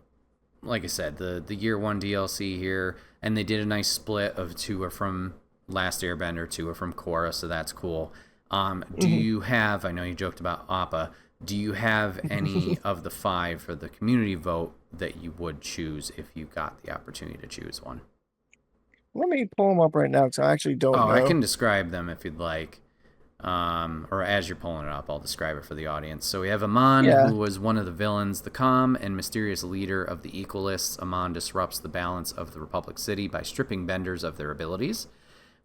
like I said, the Year 1 DLC here, and they did a nice split of 2 are from Last Airbender, 2 are from Korra, so that's cool. Do you have, I know you joked about Appa, do you have any of the 5 for the community vote that you would choose if you got the opportunity to choose one? Let me pull them up right now, because I actually don't know. I can describe them if you'd like. Or as you're pulling it up, I'll describe it for the audience. So we have Amon, who was one of the villains, the calm and mysterious leader of the Equalists. Amon disrupts the balance of the Republic City by stripping benders of their abilities.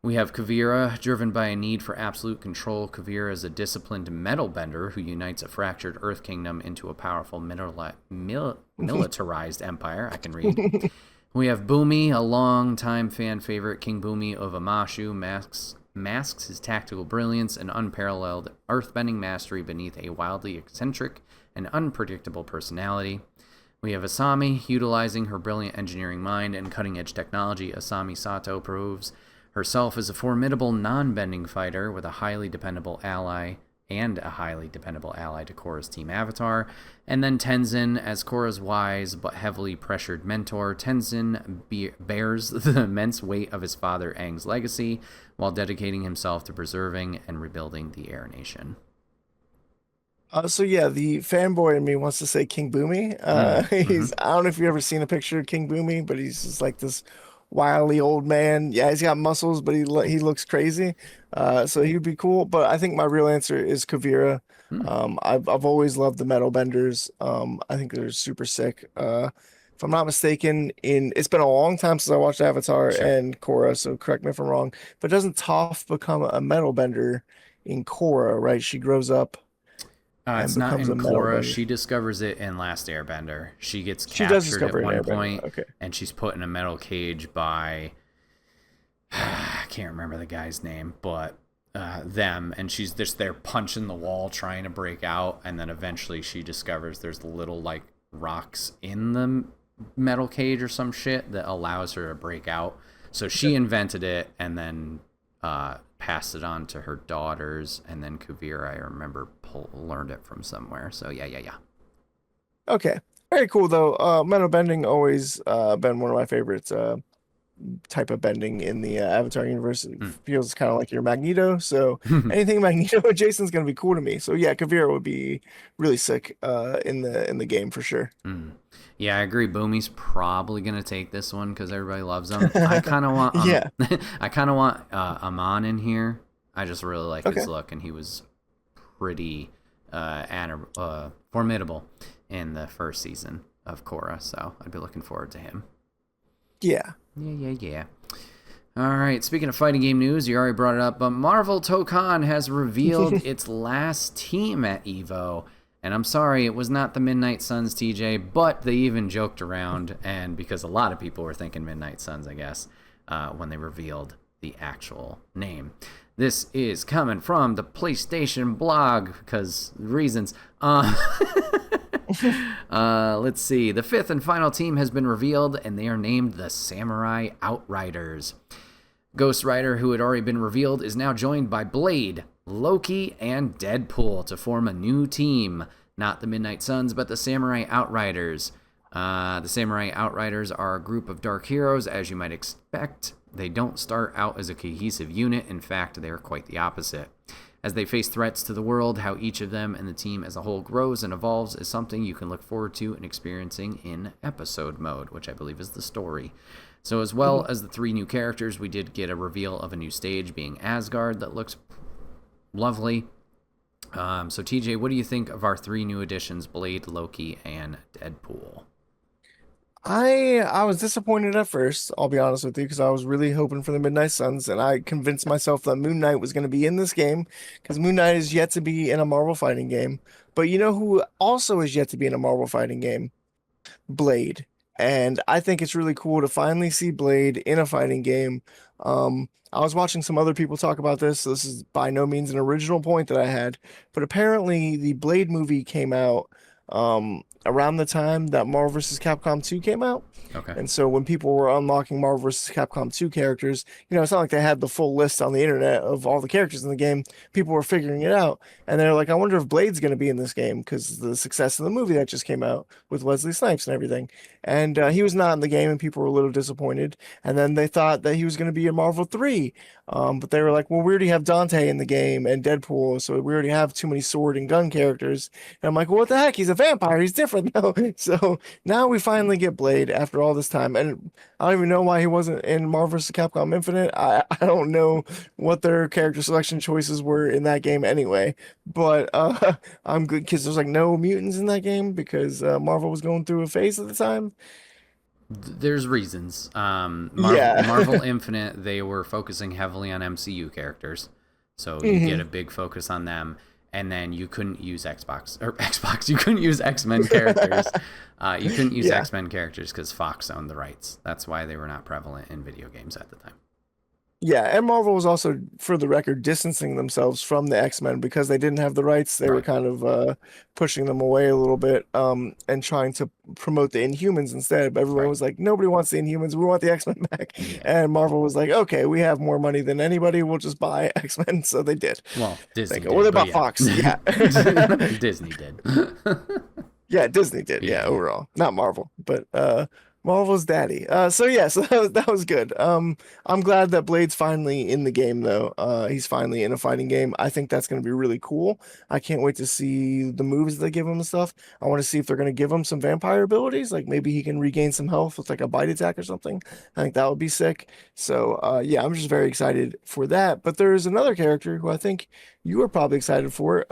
We have Kavira. Driven by a need for absolute control, Kavira is a disciplined metal bender who unites a fractured Earth Kingdom into a powerful militarized empire. I can read. We have Boomy, a long-time fan favorite. King Boomy of Amashu masks his tactical brilliance and unparalleled earthbending mastery beneath a wildly eccentric and unpredictable personality. We have Asami. Utilizing her brilliant engineering mind and cutting-edge technology, Asami Sato proves herself as a formidable non-bending fighter with a highly dependable ally to Korra's team Avatar. And then Tenzin, as Korra's wise but heavily pressured mentor. Tenzin bears the immense weight of his father Aang's legacy while dedicating himself to preserving and rebuilding the Air Nation. So yeah, the fanboy in me wants to say King Boomy. I don't know if you've ever seen a picture of King Boomy, but he's just like this wily old man. Yeah, he's got muscles, but he looks crazy. So he would be cool. But I think my real answer is Kavira. I've always loved the metal benders. I think they're super sick. If I'm not mistaken, it's been a long time since I watched Avatar and Korra, so correct me if I'm wrong. But doesn't Toph become a metal bender in Korra, right? She grows up. It's not in Korra. She discovers it in Last Airbender. She gets captured at one point, and she's put in a metal cage by I can't remember the guy's name, but them, and she's just there punching the wall trying to break out, and then eventually she discovers there's little like rocks in the metal cage or some shit that allows her to break out. So she invented it, and then passed it on to her daughters, and then Kavira, I remember, learned it from somewhere. So yeah. Okay, very cool though. Metal bending always been one of my favorites. Type of bending in the Avatar universe. It feels kind of like your Magneto. So anything Magneto adjacent is going to be cool to me. So yeah, Kavira would be really sick in the game for sure. Yeah, I agree. Boomy's probably going to take this one because everybody loves him. I kind of want I kind of want Amon in here. I just really like his look, and he was pretty formidable in the first season of Korra, so I'd be looking forward to him. Yeah. All right, speaking of fighting game news, you already brought it up, but Marvel Tokon has revealed its last team at EVO. And I'm sorry, it was not the Midnight Suns, TJ, but they even joked around, and because a lot of people were thinking Midnight Suns, I guess, when they revealed the actual name. This is coming from the PlayStation blog, because reasons. Let's see. The fifth and final team has been revealed, and they are named the Samurai Outriders. Ghost Rider, who had already been revealed, is now joined by Blade, Loki, and Deadpool to form a new team. Not the Midnight Suns, but the Samurai Outriders. The Samurai Outriders are a group of dark heroes, as you might expect. They don't start out as a cohesive unit. In fact, they are quite the opposite. As they face threats to the world, how each of them and the team as a whole grows and evolves is something you can look forward to and experiencing in episode mode, which I believe is the story. So as well as the three new characters, we did get a reveal of a new stage being Asgard that looks lovely. So TJ, what do you think of our three new additions, Blade, Loki, and Deadpool? I was disappointed at first, I'll be honest with you, because I was really hoping for the Midnight Suns, and I convinced myself that Moon Knight was going to be in this game, because Moon Knight is yet to be in a Marvel fighting game. But you know who also is yet to be in a Marvel fighting game? Blade. And I think it's really cool to finally see Blade in a fighting game. I was watching some other people talk about this, so this is by no means an original point that I had, but apparently the Blade movie came out around the time that Marvel vs. Capcom 2 came out. Okay. And so when people were unlocking Marvel vs. Capcom 2 characters, it's not like they had the full list on the internet of all the characters in the game. People were figuring it out. And they're like, I wonder if Blade's going to be in this game because the success of the movie that just came out with Wesley Snipes and everything. And he was not in the game, and people were a little disappointed. And then they thought that he was going to be in Marvel 3. But they were like, well, we already have Dante in the game and Deadpool, so we already have too many sword and gun characters. And I'm like, well, what the heck? He's a vampire. He's different though. So now we finally get Blade after all this time. And I don't even know why he wasn't in Marvel vs. Capcom Infinite. I don't know what their character selection choices were in that game anyway. But I'm good because there's like no mutants in that game because Marvel was going through a phase at the time. There's reasons. Yeah. Marvel Infinite, they were focusing heavily on MCU characters, so you get a big focus on them. And then you couldn't use Xbox. You couldn't use X-Men characters. You couldn't use Yeah. X-Men characters because Fox owned the rights. That's why they were not prevalent in video games at the time. Yeah, and Marvel was also, for the record, distancing themselves from the X-Men because they didn't have the rights. They were Right. kind of pushing them away a little bit, and trying to promote the Inhumans instead. But everyone Right. was like, nobody wants the Inhumans. We want the X-Men back. Yeah. And Marvel was like, okay, we have more money than anybody. We'll just buy X-Men. So they did. Well, Disney did. Well, they but bought Fox. Yeah. Disney did. Yeah, Disney did. Yeah, Yeah. overall, not Marvel, but Marvel's daddy. So yeah, so that was good. I'm glad that Blade's finally in the game though. He's finally in a fighting game. I think that's going to be really cool. I can't wait to see the moves they give him and stuff. I want to see if they're going to give him some vampire abilities, like maybe he can regain some health with like a bite attack or something. I think that would be sick. So yeah, I'm just very excited for that. But there's another character who I think you were probably excited for.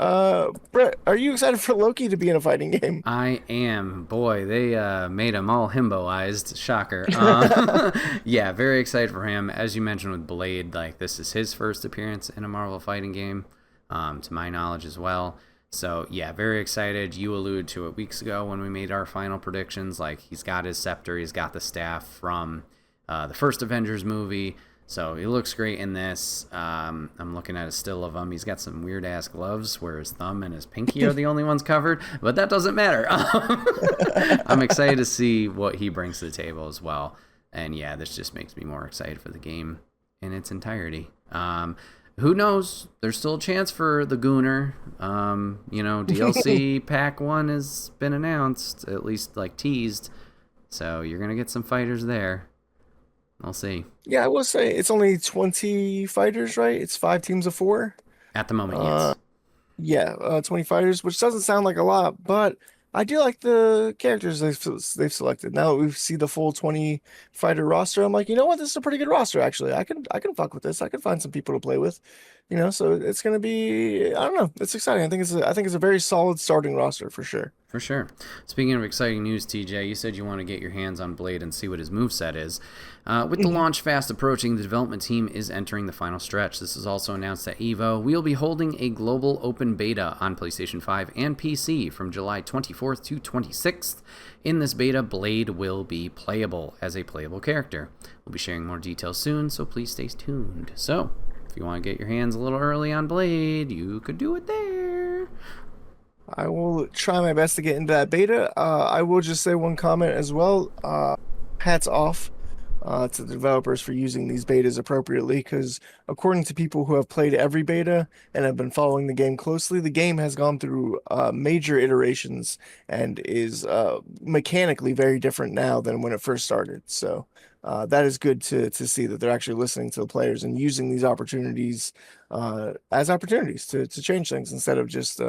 Brett, are you excited for Loki to be in a fighting game? I am. Boy, they made him all himboized. Shocker. Yeah, very excited for him. As you mentioned with Blade, like this is his first appearance in a Marvel fighting game, to my knowledge as well. So yeah, very excited. You alluded to it weeks ago when we made our final predictions. Like he's got his scepter, he's got the staff from the first Avengers movie. So he looks great in this. I'm looking at a still of him. He's got some weird ass gloves where his thumb and his pinky are the only ones covered, but that doesn't matter. I'm excited to see what he brings to the table as well. And yeah, this just makes me more excited for the game in its entirety. Who knows? There's still a chance for the Gooner. DLC Pack 1 has been announced, at least like teased. So you're going to get some fighters there. I'll see. Yeah, I will say it's only 20 fighters, right? It's 5 teams of 4. At the moment, Uh, yes. yeah, 20 fighters, which doesn't sound like a lot, but I do like the characters they've selected. Now that we see the full 20 fighter roster, I'm like, you know what? This is a pretty good roster, actually. I can fuck with this. I can find some people to play with, so it's gonna be, I don't know. It's exciting. I think it's a very solid starting roster for sure. For sure. Speaking of exciting news, TJ, you said you want to get your hands on Blade and see what his moveset is. With the launch fast approaching, the development team is entering the final stretch. This is also announced at EVO. We'll be holding a global open beta on PlayStation 5 and PC from July 24th to 26th. In this beta, Blade will be playable as a playable character. We'll be sharing more details soon, so please stay tuned. So, if you want to get your hands a little early on Blade, you could do it there. I will try my best to get into that beta. I will just say one comment as well. Hats off to the developers for using these betas appropriately, because according to people who have played every beta and have been following the game closely, the game has gone through major iterations and is mechanically very different now than when it first started. So that is good to see that they're actually listening to the players and using these opportunities as opportunities to change things instead of just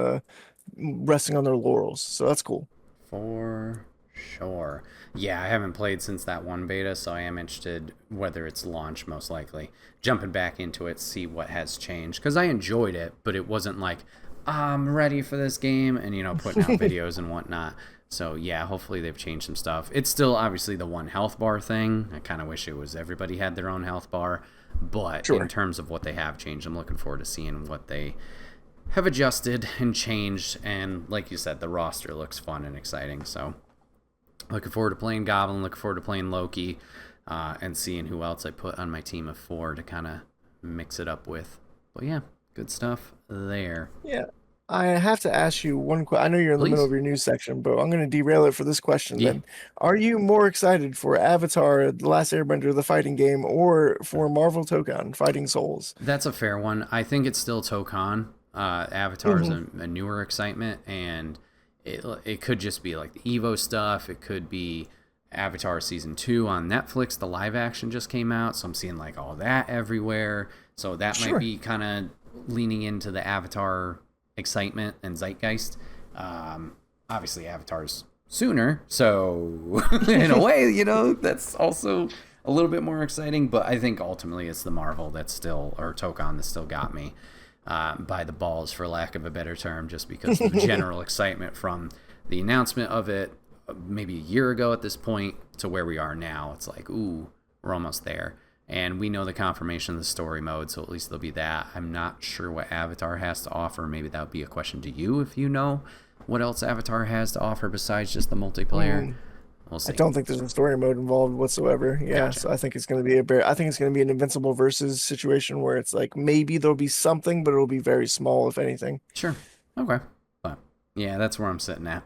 resting on their laurels. So that's cool. For sure. Yeah, I haven't played since that one beta, so I am interested whether it's launch, most likely. Jumping back into it, see what has changed. Because I enjoyed it, but it wasn't like, I'm ready for this game, and, putting out videos and whatnot. So, yeah, hopefully they've changed some stuff. It's still, obviously, the one health bar thing. I kind of wish it was everybody had their own health bar. But Sure. in terms of what they have changed, I'm looking forward to seeing what they have adjusted and changed. And like you said, the roster looks fun and exciting. So looking forward to playing Goblin, looking forward to playing Loki, and seeing who else I put on my team of 4 to kind of mix it up with. But yeah, good stuff there. Yeah. I have to ask you one question. I know you're in the middle Please. of your news section, but I'm going to derail it for this question Yeah. then. Are you more excited for Avatar, The Last Airbender, the fighting game, or for Marvel Tokon, Fighting Souls? That's a fair one. I think it's still Tokon. Avatar is a newer excitement, and it could just be like the Evo stuff. It could be Avatar Season 2 on Netflix. The live action just came out, so I'm seeing like all that everywhere. So that might Sure. be kind of leaning into the Avatar excitement and zeitgeist. Obviously, Avatar's sooner, so in a way, that's also a little bit more exciting. But I think ultimately it's the Marvel that's still, or Tokon that still got me by the balls, for lack of a better term, just because of the general excitement from the announcement of it, maybe a year ago at this point to where we are now. It's like, ooh, we're almost there. And we know the confirmation of the story mode, so at least there'll be that. I'm not sure what Avatar has to offer. Maybe that would be a question to you if you know what else Avatar has to offer besides just the multiplayer. We'll see. I don't think there's a story mode involved whatsoever. Yeah, Gotcha. so I think it's going to be I think it's going to be an Invincible versus situation where it's like maybe there'll be something, but it'll be very small, if anything. Sure. Okay. But yeah, that's where I'm sitting at.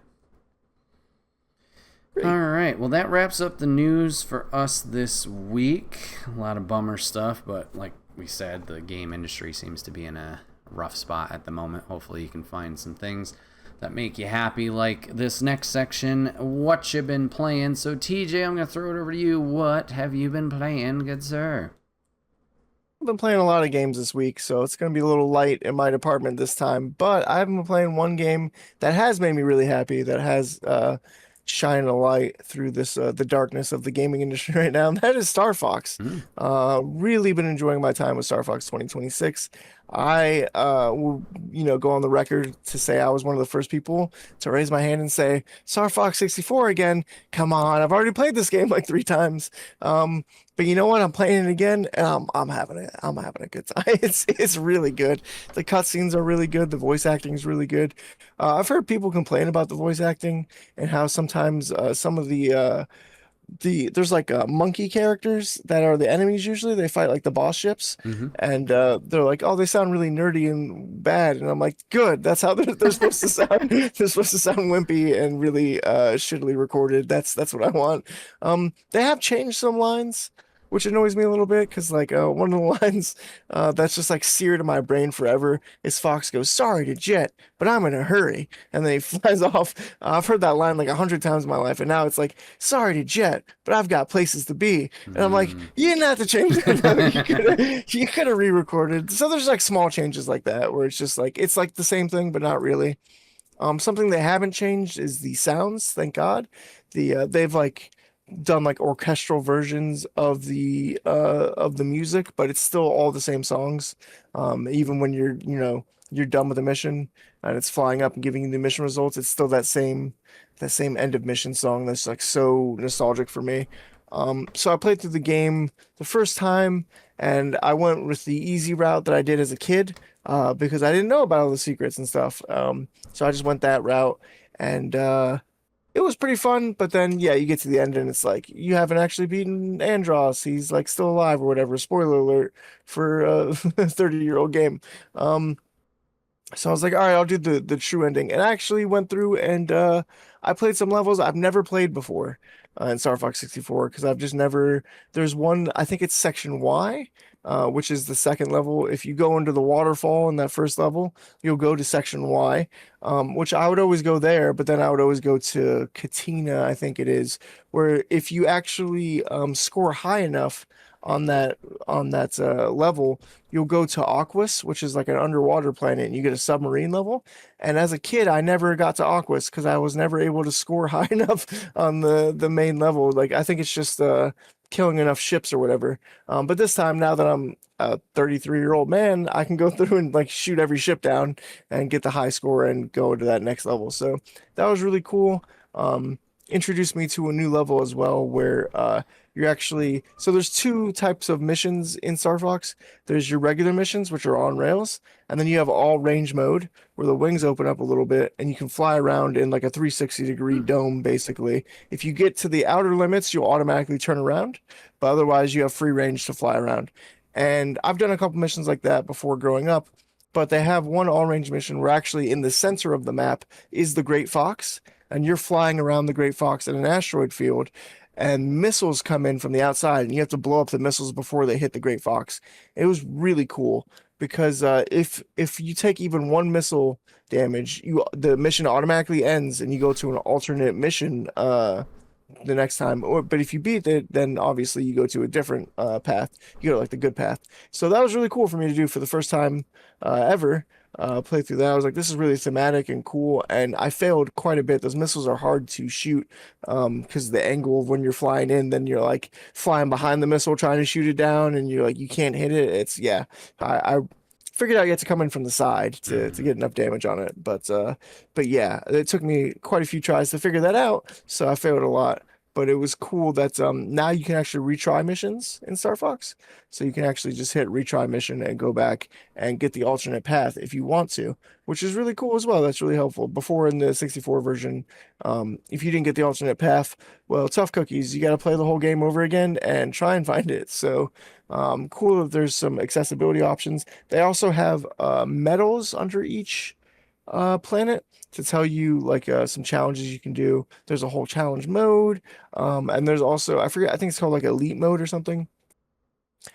Great. All right. Well, that wraps up the news for us this week. A lot of bummer stuff, but like we said, the game industry seems to be in a rough spot at the moment. Hopefully, you can find some things that make you happy, like this next section, what you been playing. So, TJ, I'm going to throw it over to you. What have you been playing, good sir? I've been playing a lot of games this week, so it's going to be a little light in my department this time. But I've been playing one game that has made me really happy, that has shined a light through this the darkness of the gaming industry right now, and that is StarFox. Really been enjoying my time with StarFox 2026. I will, go on the record to say I was one of the first people to raise my hand and say StarFox 64 again. Come on, I've already played this game like 3 times. But you know what? I'm playing it again, and I'm having a good time. It's really good. The cutscenes are really good. The voice acting is really good. I've heard people complain about the voice acting and how sometimes some of there's like monkey characters that are the enemies. Usually they fight like the boss ships, and they're like, oh, they sound really nerdy and bad, and I'm like, good, that's how they're supposed to sound. They're supposed to sound wimpy and really shittily recorded. That's what I want. They have changed some lines, which annoys me a little bit, because like one of the lines that's just like seared in my brain forever is Fox goes, sorry to Jet, but I'm in a hurry, and then he flies off. I've heard that line like 100 times in my life, and now it's like, sorry to Jet, but I've got places to be, and I'm like, you didn't have to change that. You could have re-recorded. So there's like small changes like that where it's just like it's like the same thing but not really. Something they haven't changed is the sounds, thank God. They've like done like orchestral versions of the music, but it's still all the same songs. Even when you're done with the mission and it's flying up and giving you the mission results, it's still that same end of mission song that's like so nostalgic for me. So I played through the game the first time, and I went with the easy route that I did as a kid, because I didn't know about all the secrets and stuff. So I just went that route, and it was pretty fun. But then, yeah, you get to the end and it's like, you haven't actually beaten Andros. He's like still alive or whatever. Spoiler alert for a 30-year-old game. So I was like, all right, I'll do the true ending. And I actually went through and I played some levels I've never played before in Star Fox 64, because I've just never. There's one, I think it's Section Y, which is the second level. If you go into the waterfall in that first level, you'll go to Section Y, which I would always go there, but then I would always go to Katina, I think it is, where if you actually score high enough on that level, you'll go to Aquas, which is like an underwater planet, and you get a submarine level. And as a kid, I never got to Aquas because I was never able to score high enough on the main level. Like, I think it's just killing enough ships or whatever. But this time, now that I'm a 33-year-old man, I can go through and like shoot every ship down and get the high score and go to that next level. So that was really cool. Introduced me to a new level as well, where you're actually, so there's 2 types of missions in Star Fox. There's your regular missions, which are on rails, and then you have all range mode, where the wings open up a little bit and you can fly around in like a 360-degree dome, basically. If you get to the outer limits, you'll automatically turn around, but otherwise you have free range to fly around. And I've done a couple missions like that before growing up, but they have one all-range mission where actually in the center of the map is the Great Fox, and you're flying around the Great Fox in an asteroid field, and missiles come in from the outside, and you have to blow up the missiles before they hit the Great Fox. It was really cool because if you take even 1 missile damage, the mission automatically ends, and you go to an alternate mission the next time. But if you beat it, then obviously you go to a different path. You go to like the good path. So that was really cool for me to do for the first time ever. Play through that. I was like, this is really thematic and cool, and I failed quite a bit. Those missiles are hard to shoot because the angle of when you're flying in, then you're like flying behind the missile trying to shoot it down, and you're like, you can't hit it. It's, yeah, I figured out you had to come in from the side to get enough damage on it. But yeah, it took me quite a few tries to figure that out, so I failed a lot. But it was cool that now you can actually retry missions in Star Fox. So you can actually just hit retry mission and go back and get the alternate path if you want to, which is really cool as well. That's really helpful. Before in the 64 version, if you didn't get the alternate path, well, tough cookies. You got to play the whole game over again and try and find it. So cool that there's some accessibility options. They also have medals under each planet to tell you like some challenges you can do. There's a whole challenge mode, and there's also I forget, I think it's called like elite mode or something,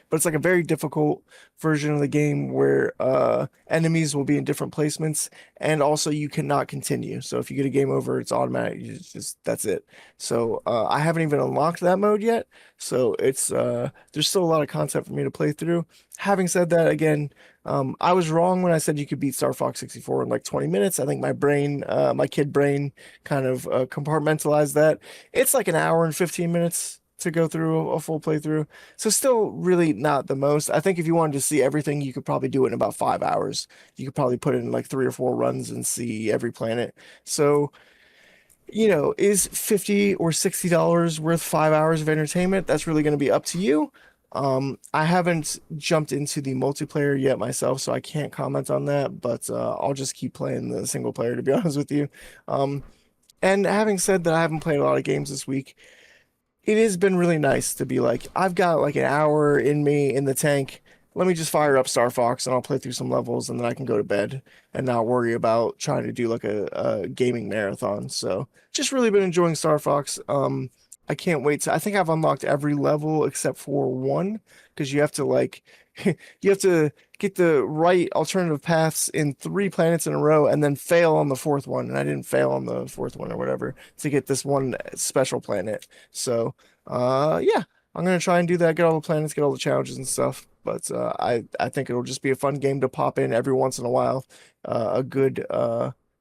but it's like a very difficult version of the game where enemies will be in different placements, and also you cannot continue. So if you get a game over, it's automatic. You just that's it. So I haven't even unlocked that mode yet. So it's there's still a lot of content for me to play through. Having said that, again, I was wrong when I said you could beat Star Fox 64 in like 20 minutes. I think my brain, my kid brain, kind of compartmentalized that. It's like an hour and 15 minutes to go through a full playthrough. So still really not the most. I think if you wanted to see everything, you could probably do it in about 5 hours. You could probably put in like 3 or 4 runs and see every planet. So, is $50 or $60 worth 5 hours of entertainment? That's really going to be up to you. I haven't jumped into the multiplayer yet myself, so I can't comment on that, but I'll just keep playing the single player, to be honest with you. And having said that, I haven't played a lot of games this week. It has been really nice to be like, I've got like an hour in me in the tank. Let me just fire up Star Fox and I'll play through some levels and then I can go to bed and not worry about trying to do like a gaming marathon. So just really been enjoying Star Fox. I can't wait I think I've unlocked every level except for one, because you have to like you have to get the right alternative paths in 3 planets in a row and then fail on the 4th one. And I didn't fail on the 4th one or whatever to get this one special planet. So yeah, I'm gonna try and do that, get all the planets, get all the challenges and stuff. But I think it'll just be a fun game to pop in every once in a while. A good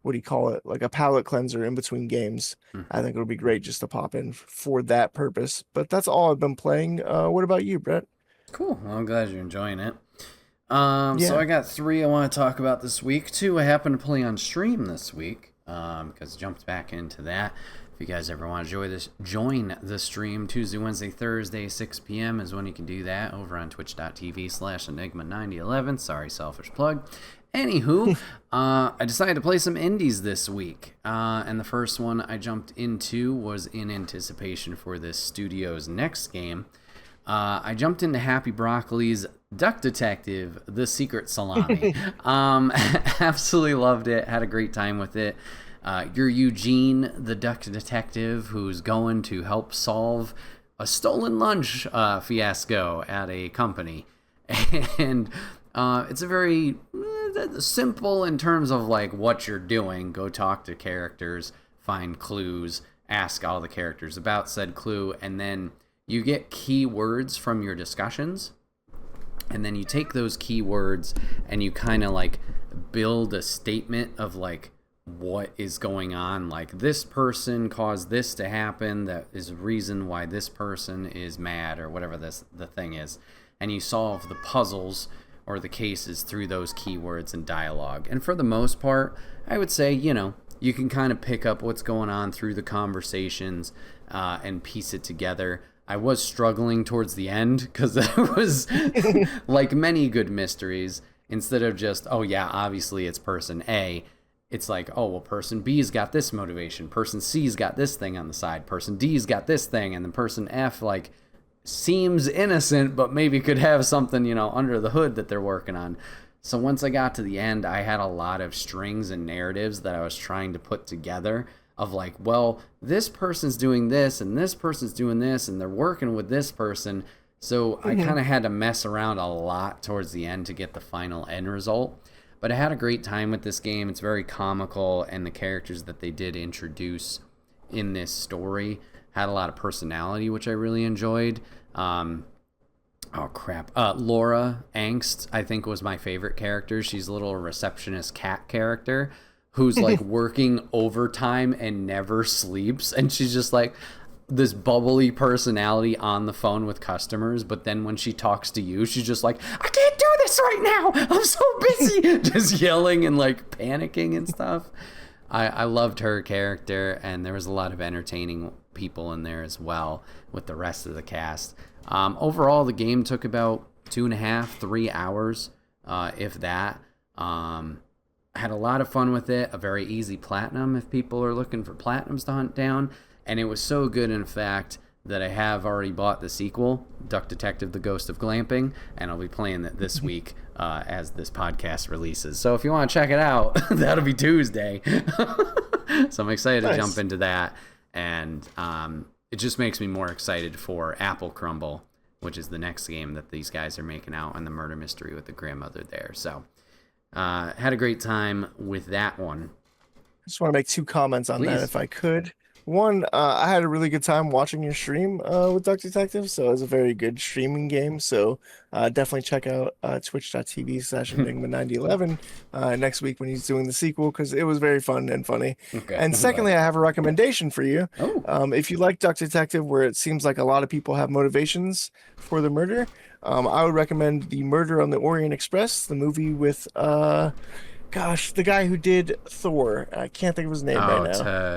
what do you call it? Like a palate cleanser in between games. I think it'll be great just to pop in for that purpose. But that's all I've been playing. What about you, Brett? Cool. Well, I'm glad you're enjoying it. Yeah. So I got 3 I want to talk about this week. 2 I happened to play on stream this week because I jumped back into that. If you guys ever want to join the stream, Tuesday, Wednesday, Thursday, 6 p.m. is when you can do that over on twitch.tv/Enigma9011. Sorry, selfish plug. Anywho, I decided to play some indies this week. And the first one I jumped into was in anticipation for this studio's next game. I jumped into Happy Broccoli's Duck Detective, The Secret Salami. Absolutely loved it. Had a great time with it. You're Eugene, the Duck Detective, who's going to help solve a stolen lunch fiasco at a company. And it's a very simple in terms of like what you're doing. Go talk to characters, find clues, ask all the characters about said clue, and then you get keywords from your discussions, and then you take those keywords and you kind of like build a statement of like what is going on. Like, this person caused this to happen, that is the reason why this person is mad, or whatever the thing is. And you solve the puzzles or the cases through those keywords and dialogue. And for the most part, I would say, you can kind of pick up what's going on through the conversations and piece it together. I was struggling towards the end because it was like many good mysteries. Instead of just, oh yeah, obviously it's person A, it's like, oh, well, person B's got this motivation, person C's got this thing on the side, person D's got this thing, and then person F, like, seems innocent, but maybe could have something, under the hood that they're working on. So once I got to the end, I had a lot of strings and narratives that I was trying to put together of like, well, this person's doing this and this person's doing this and they're working with this person. So I kind of had to mess around a lot towards the end to get the final end result. But I had a great time with this game. It's very comical, and the characters that they did introduce in this story had a lot of personality, which I really enjoyed. Laura Angst, I think, was my favorite character. She's a little receptionist cat character who's like working overtime and never sleeps. And she's just like this bubbly personality on the phone with customers. But then when she talks to you, she's just like, I can't do this. this right now. I'm so busy. Just yelling and like panicking and stuff. I loved her character, and there was a lot of entertaining people in there as well with the rest of the cast. Overall, the game took about 2.5, 3 hours, if that. Had a lot of fun with it. A very easy platinum if people are looking for platinums to hunt down. And it was so good, in fact, that I have already bought the sequel, Duck Detective: The Ghost of Glamping, and I'll be playing it this week as this podcast releases. So if you want to check it out, that'll be Tuesday. So I'm excited to jump into that. And it just makes me more excited for Apple Crumble, which is the next game that these guys are making out on the murder mystery with the grandmother there. So had a great time with that one. I just want to make 2 comments on that if I could. One, I had a really good time watching your stream with Duck Detective, so it was a very good streaming game. So definitely check out twitch.tv/Enigma9011 next week when he's doing the sequel, because it was very fun and funny. Okay. And secondly, I have a recommendation for you. If you like Duck Detective, where it seems like a lot of people have motivations for the murder, I would recommend The Murder on the Orient Express, the movie with the guy who did Thor. I can't think of his name right now.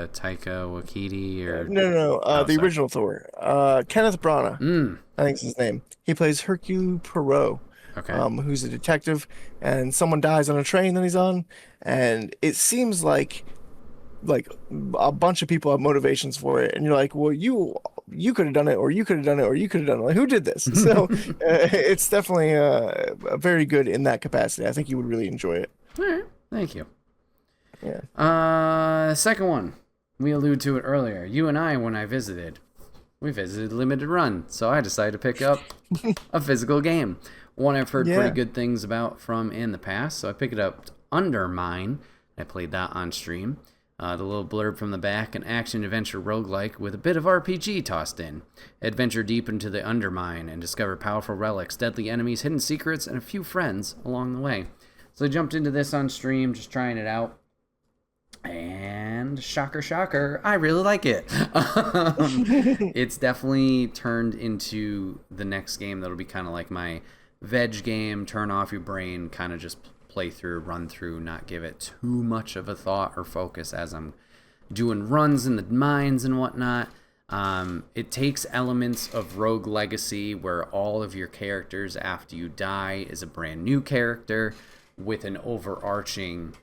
Taika Waititi or no, the original Thor. Kenneth Branagh. I think is his name. He plays Hercule Poirot. Okay. Who's a detective, and someone dies on a train that he's on, and it seems like a bunch of people have motivations for it, and you're like, well, you could have done it, or you could have done it, or you could have done it. Like, who did this? So it's definitely very good in that capacity. I think you would really enjoy it. All right, thank you. Yeah. Second one, we alluded to it earlier. You and I, when we visited Limited Run, so I decided to pick up a physical game. One I've heard pretty good things about from in the past, so I picked it up. Undermine. I played that on stream. The little blurb from the back: an action-adventure roguelike with a bit of RPG tossed in. Adventure deep into the Undermine and discover powerful relics, deadly enemies, hidden secrets, and a few friends along the way. So I jumped into this on stream, just trying it out. And shocker, I really like it. It's definitely turned into the next game that'll be kind of like my veg game, turn off your brain, kind of just play through, run through, not give it too much of a thought or focus as I'm doing runs in the mines and whatnot. It takes elements of Rogue Legacy, where all of your characters after you die is a brand new character with an overarching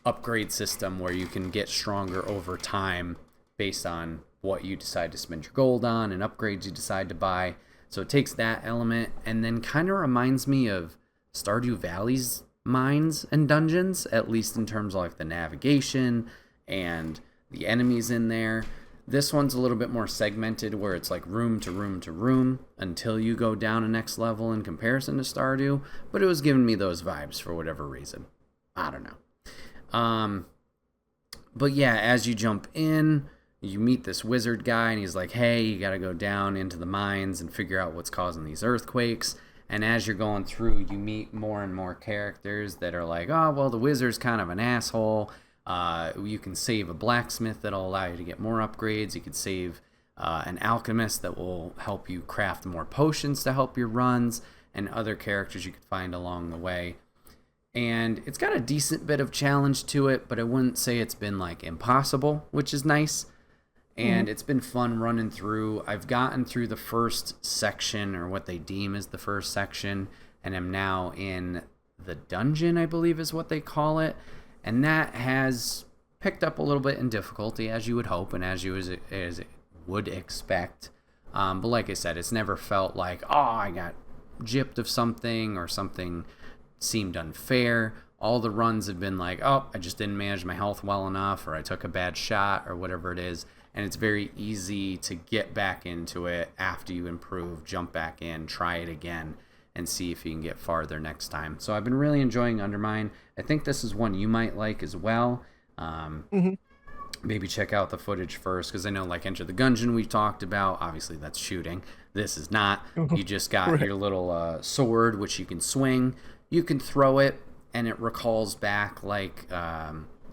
upgrade system where you can get stronger over time based on what you decide to spend your gold on and upgrades you decide to buy. So it takes that element and then kind of reminds me of Stardew Valley's mines and dungeons, at least in terms of the navigation and the enemies in there. This one's a little bit more segmented, where it's room to room to room until you go down a next level in comparison to Stardew, but it was giving me those vibes for whatever reason. I don't know. But yeah, as you jump in, you meet this wizard guy, and he's like, hey, you gotta go down into the mines and figure out what's causing these earthquakes. And as you're going through, you meet more and more characters that are like, oh, well, the wizard's kind of an asshole. You can save a blacksmith that'll allow you to get more upgrades. You could save an alchemist that will help you craft more potions to help your runs, and other characters you could find along the way. And it's got a decent bit of challenge to it, but I wouldn't say it's been impossible, which is nice. And it's been fun running through. I've gotten through the first section, or what they deem as the first section, and I'm now in the dungeon, I believe is what they call it. And that has picked up a little bit in difficulty, as you would hope and as you would expect. But like I said, it's never felt like, oh, I got gypped of something or something seemed unfair. All the runs have been like, oh, I just didn't manage my health well enough, or I took a bad shot, or whatever it is. And it's very easy to get back into it after you improve, jump back in, try it again, and see if you can get farther next time. So I've been really enjoying Undermine. I think this is one you might like as well. Maybe check out the footage first, because I know Enter the Gungeon we've talked about. Obviously that's shooting. This is not. You just got your little sword, which you can swing. You can throw it, and it recalls back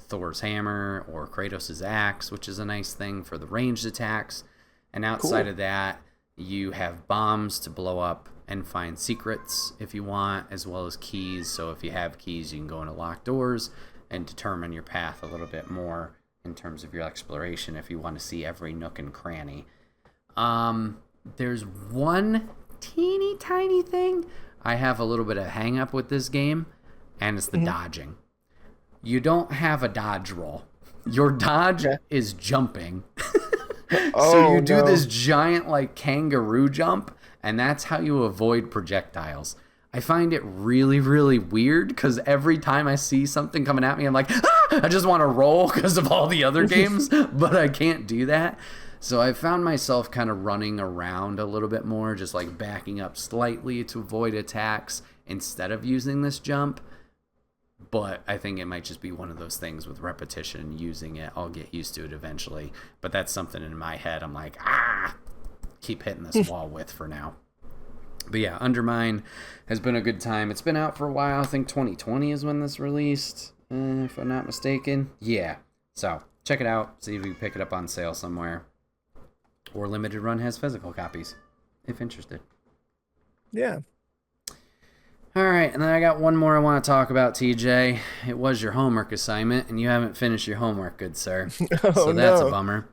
Thor's hammer or Kratos' axe, which is a nice thing for the ranged attacks. And outside of that, you have bombs to blow up and find secrets if you want, as well as keys. So if you have keys, you can go into locked doors and determine your path a little bit more in terms of your exploration if you want to see every nook and cranny. There's one teeny tiny thing I have a little bit of hang up with this game, and it's the dodging. You don't have a dodge roll. Your dodge is jumping. So you do this giant like kangaroo jump, and that's how you avoid projectiles. I find it really, really weird because every time I see something coming at me, I'm like, I just want to roll because of all the other games, but I can't do that. So I found myself kind of running around a little bit more, just like backing up slightly to avoid attacks instead of using this jump. But I think it might just be one of those things with repetition, using it. I'll get used to it eventually. But that's something in my head I'm like, keep hitting this wall with for now. But yeah, Undermine has been a good time. It's been out for a while. I think 2020 is when this released, if I'm not mistaken. Yeah. So check it out. See if you can pick it up on sale somewhere. Or Limited Run has physical copies, if interested. Yeah. All right, and then I got one more I want to talk about, TJ. It was your homework assignment, and you haven't finished your homework, good sir. So that's a bummer.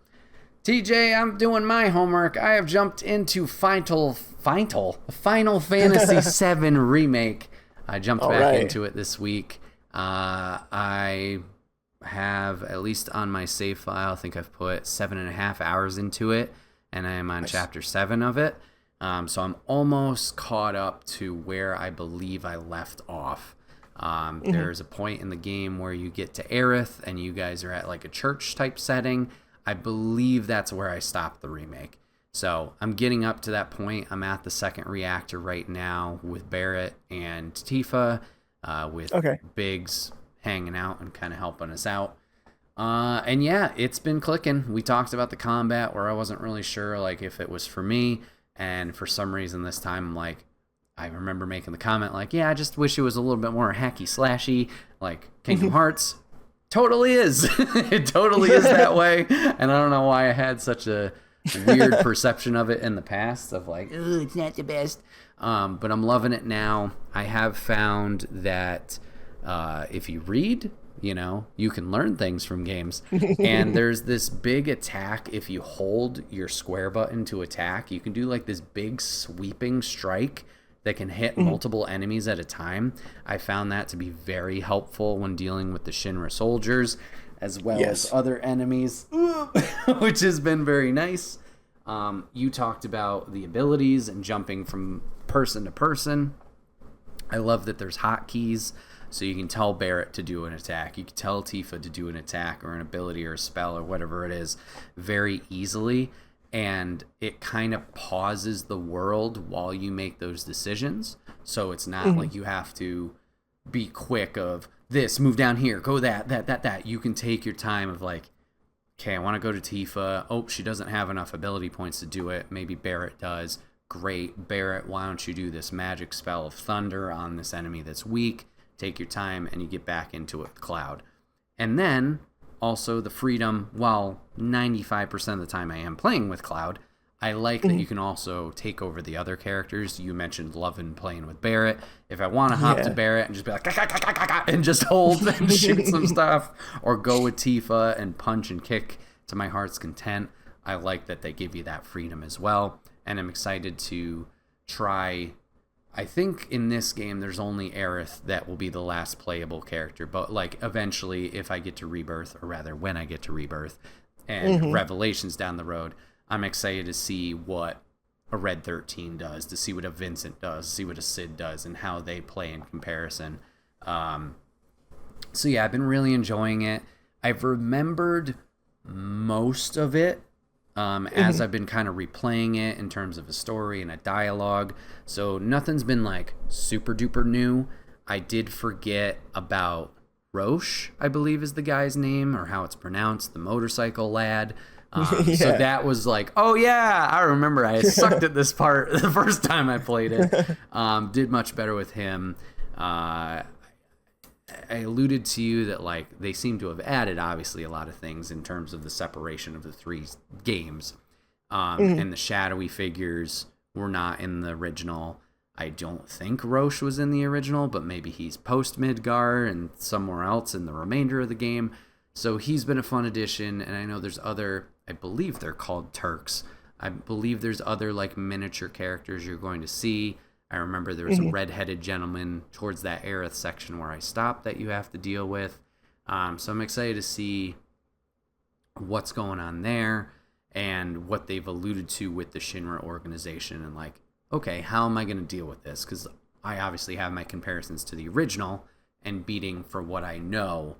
TJ, I'm doing my homework. I have jumped into Final Fantasy VII Remake. I jumped back into it this week. I have, at least on my save file, I think I've put 7.5 hours into it, and I am on chapter 7 of it. So I'm almost caught up to where I believe I left off. There's a point in the game where you get to Aerith, and you guys are at like a church type setting. I believe that's where I stopped the remake. So I'm getting up to that point. I'm at the second reactor right now with Barrett and Tifa, with Biggs hanging out and kind of helping us out. And yeah, it's been clicking. We talked about the combat where I wasn't really sure like if it was for me. And for some reason this time, I'm like, I remember making the comment like, yeah, I just wish it was a little bit more hacky slashy, like Kingdom Hearts. Totally is. It totally is that way. And I don't know why I had such a weird perception of it in the past of like, oh, it's not the best. But I'm loving it now. I have found that if you read, you can learn things from games. And there's this big attack. If you hold your square button to attack, you can do like this big sweeping strike that can hit multiple enemies at a time. I found that to be very helpful when dealing with the Shinra soldiers as well as other enemies, which has been very nice. You talked about the abilities and jumping from person to person. I love that there's hotkeys. So you can tell Barrett to do an attack. You can tell Tifa to do an attack or an ability or a spell or whatever it is very easily. And it kind of pauses the world while you make those decisions. So it's not like you have to be quick of this, move down here, go that. You can take your time of like, okay, I want to go to Tifa. Oh, she doesn't have enough ability points to do it. Maybe Barrett does. Great. Barrett, why don't you do this magic spell of thunder on this enemy that's weak? Take your time, and you get back into it with Cloud. And then, also the freedom, while 95% of the time I am playing with Cloud, I like that you can also take over the other characters. You mentioned loving playing with Barrett. If I want to hop to Barrett and just be like, and just hold and shoot some stuff, or go with Tifa and punch and kick to my heart's content, I like that they give you that freedom as well. And I'm excited to try... I think in this game there's only Aerith that will be the last playable character, but like eventually if I get to Rebirth, or rather when I get to Rebirth and Revelations down the road, I'm excited to see what a Red 13 does, to see what a Vincent does, see what a Sid does, and how they play in comparison. So yeah, I've been really enjoying it. I've remembered most of it as I've been kind of replaying it in terms of a story and a dialogue. So nothing's been like super duper new. I did forget about Roche, I believe is the guy's name, or how it's pronounced, the motorcycle lad. So that was like, oh yeah, I remember I sucked at this part the first time I played it. Did much better with him. I alluded to you that like they seem to have added obviously a lot of things in terms of the separation of the three games, and the shadowy figures were not in the original. I don't think Roche was in the original, but maybe he's post Midgar and somewhere else in the remainder of the game. So he's been a fun addition, and I know there's other, I believe they're called Turks. I believe there's other like miniature characters you're going to see. I remember there was a red-headed gentleman towards that Aerith section where I stopped that you have to deal with. So I'm excited to see what's going on there and what they've alluded to with the Shinra organization and like, okay, how am I going to deal with this? Because I obviously have my comparisons to the original, and beating for what I know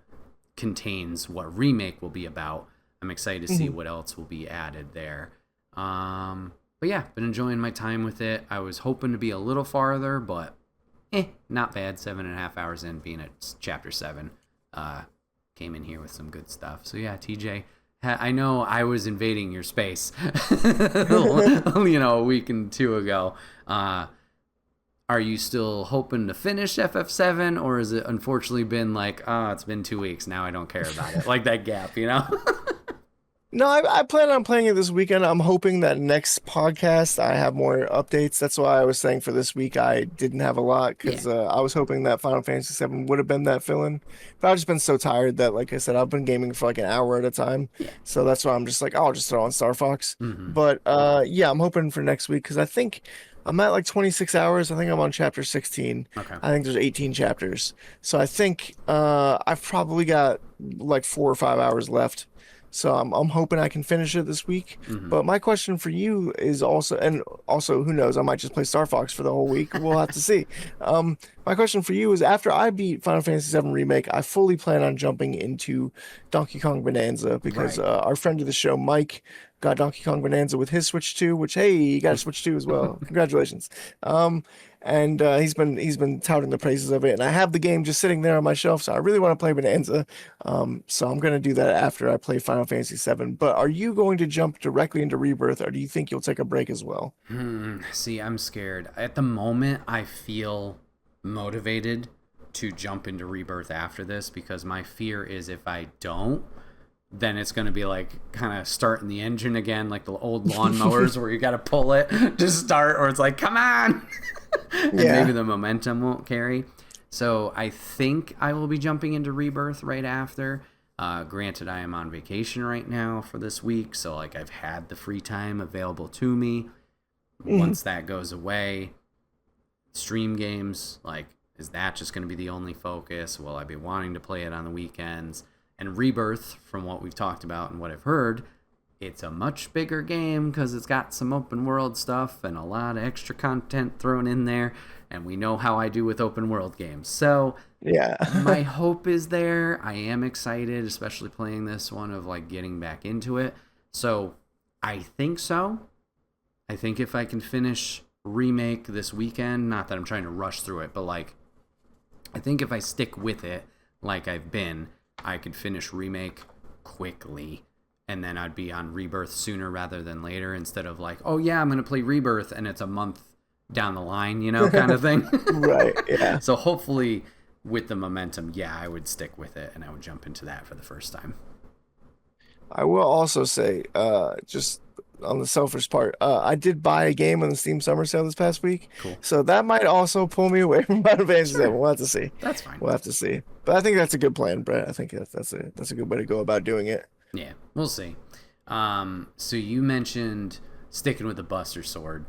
contains what remake will be about. I'm excited to see what else will be added there. But yeah, been enjoying my time with it. I was hoping to be a little farther, but not bad. 7.5 hours in, being at chapter 7. Came in here with some good stuff. So yeah, TJ, I know I was invading your space, a week and two ago. Are you still hoping to finish FF7, or has it unfortunately been like, it's been 2 weeks, now I don't care about it? Like that gap, No, I plan on playing it this weekend. I'm hoping that next podcast I have more updates. That's why I was saying for this week I didn't have a lot, because I was hoping that Final Fantasy VII would have been that fill-in. But I've just been so tired that, like I said, I've been gaming for like an hour at a time. Yeah. So that's why I'm just like, I'll just throw on StarFox. Mm-hmm. But yeah, I'm hoping for next week, because I think I'm at like 26 hours. I think I'm on chapter 16. Okay. I think there's 18 chapters. So I think I've probably got like 4 or 5 hours left. So I'm hoping I can finish it this week. Mm-hmm. But my question for you is also, and also who knows, I might just play StarFox for the whole week. We'll have to see. My question for you is, after I beat Final Fantasy VII Remake, I fully plan on jumping into Donkey Kong Bonanza, because our friend of the show, Mike, got Donkey Kong Bonanza with his Switch 2, which, hey, you got a Switch 2 as well. Congratulations. And he's been touting the praises of it, and I have the game just sitting there on my shelf, so I really want to play Bonanza. So I'm going to do that after I play Final Fantasy VII. But are you going to jump directly into Rebirth, or do you think you'll take a break as well? See, I'm scared. At the moment, I feel motivated to jump into Rebirth after this, because my fear is if I don't, then it's going to be like kind of starting the engine again, like the old lawnmowers where you got to pull it to start, or it's like, come on. And maybe the momentum won't carry. So I think I will be jumping into Rebirth right after. Granted, I am on vacation right now for this week, so like I've had the free time available to me. Once that goes away, stream games, like, is that just going to be the only focus? Will I be wanting to play it on the weekends? And Rebirth, from what we've talked about and what I've heard, it's a much bigger game because it's got some open world stuff and a lot of extra content thrown in there. And we know how I do with open world games. So yeah, my hope is there. I am excited, especially playing this one, of like getting back into it. So I think so. I think if I can finish Remake this weekend, not that I'm trying to rush through it, but like, I think if I stick with it like I've been, I could finish Remake quickly, and then I'd be on Rebirth sooner rather than later, instead of like, oh yeah, I'm going to play Rebirth, and it's a month down the line, kind of thing. Right, yeah. So hopefully with the momentum, yeah, I would stick with it, and I would jump into that for the first time. I will also say, just on the selfish part, I did buy a game on the Steam Summer Sale this past week. Cool. So that might also pull me away from Final Fantasy VII. We'll have to see. That's fine. We'll have to see. But I think that's a good plan, Brett. I think that's a good way to go about doing it. Yeah, we'll see. So you mentioned sticking with the Buster Sword,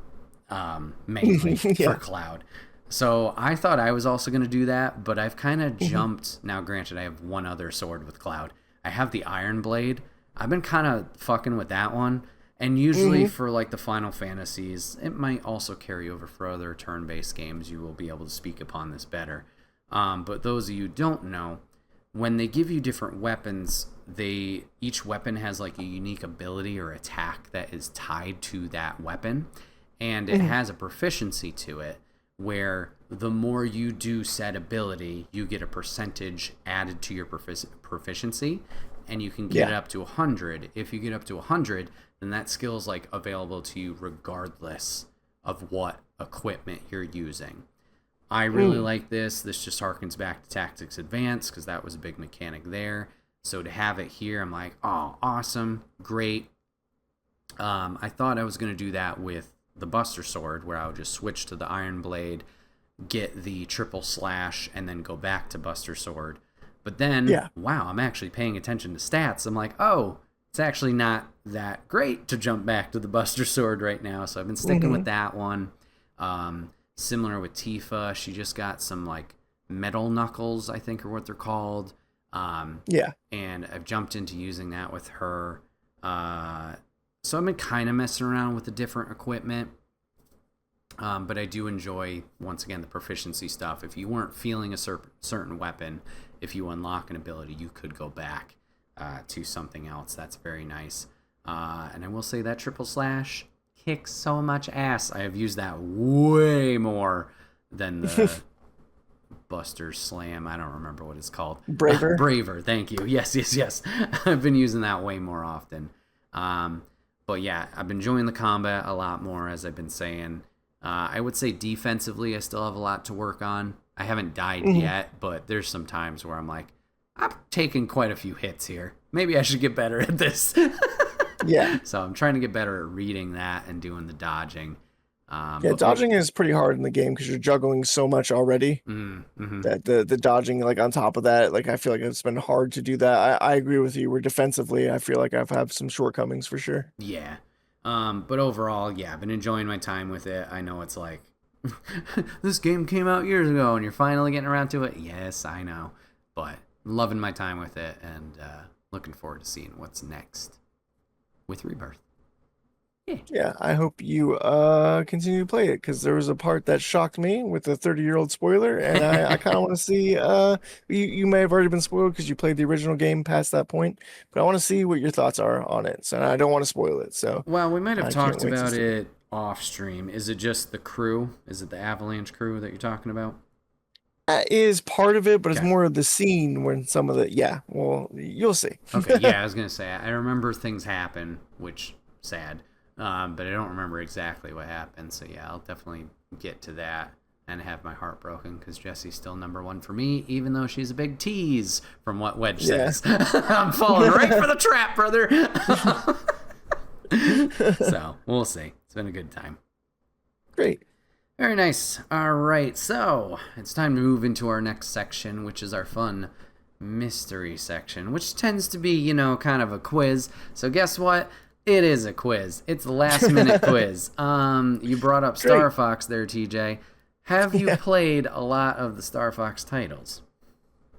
mainly for Cloud. So I thought I was also going to do that, but I've kind of jumped. Now, granted, I have one other sword with Cloud. I have the Iron Blade. I've been kind of fucking with that one. And usually for like the Final Fantasies, it might also carry over for other turn-based games. You will be able to speak upon this better. But those of you who don't know, when they give you different weapons, each weapon has like a unique ability or attack that is tied to that weapon. And it has a proficiency to it, where the more you do said ability, you get a percentage added to your proficiency, and you can get it up to 100. If you get up to 100, then that skill is like available to you regardless of what equipment you're using. I really like this. This just harkens back to Tactics Advance, because that was a big mechanic there. So to have it here, I'm like, oh, awesome, great. I thought I was going to do that with the Buster Sword, where I would just switch to the Iron Blade, get the triple slash, and then go back to Buster Sword. But then, wow, I'm actually paying attention to stats. I'm like, oh, it's actually not that great to jump back to the Buster Sword right now. So I've been sticking with that one. Similar with Tifa, she just got some like metal knuckles, I think are what they're called. And I've jumped into using that with her. So I've been kind of messing around with the different equipment. But I do enjoy, once again, the proficiency stuff. If you weren't feeling a certain weapon, if you unlock an ability, you could go back to something else. That's very nice. And I will say that triple slash kicks so much ass. I have used that way more than the Buster Slam. I don't remember what it's called. Braver. Braver, thank you. Yes. I've been using that way more often. But yeah, I've been enjoying the combat a lot more, as I've been saying. I would say defensively, I still have a lot to work on. I haven't died yet, but there's some times where I'm like, I'm taking quite a few hits here. Maybe I should get better at this. Yeah. So I'm trying to get better at reading that and doing the dodging. Dodging is pretty hard in the game because you're juggling so much already that the dodging, like on top of that, like I feel like it's been hard to do that. I agree with you. Where defensively, I feel like I've had some shortcomings for sure. Yeah. But overall, yeah, I've been enjoying my time with it. I know it's like, this game came out years ago and you're finally getting around to it. Yes, I know. But loving my time with it and looking forward to seeing what's next with Rebirth. Yeah, I hope you continue to play it because there was a part that shocked me with the 30-year-old spoiler, and I kind of want to see. You may have already been spoiled because you played the original game past that point, but I want to see what your thoughts are on it. So I don't want to spoil it. So well, we might have talked about it off stream. Is it just the crew? Is it the Avalanche crew that you're talking about? That is part of it, but it's more of the scene when some of the well, you'll see. Okay, yeah, I was gonna say I remember things happen, which sad. But I don't remember exactly what happened. So yeah, I'll definitely get to that and have my heart broken because Jessie's still number one for me, even though she's a big tease from what Wedge says. I'm falling right for the trap, brother. So we'll see. It's been a good time. Great. Very nice. All right, so it's time to move into our next section, which is our fun mystery section, which tends to be, kind of a quiz. So guess what? It is a quiz. It's the last minute quiz. You brought up StarFox there, TJ. Have you played a lot of the StarFox titles?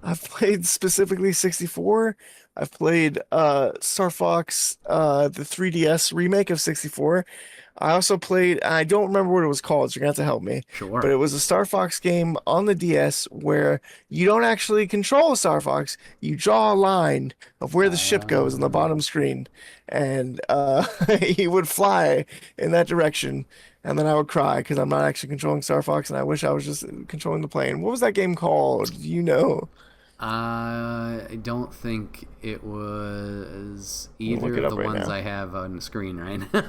I've played specifically 64. I've played StarFox, the 3DS remake of 64. I also played, I don't remember what it was called, so you're going to have to help me. Sure. But it was a Star Fox game on the DS where you don't actually control a Star Fox. You draw a line of where the ship goes on the bottom screen. And he would fly in that direction. And then I would cry because I'm not actually controlling Star Fox, and I wish I was just controlling the plane. What was that game called? Do you know? I don't think it was either of the ones I have on the screen right now.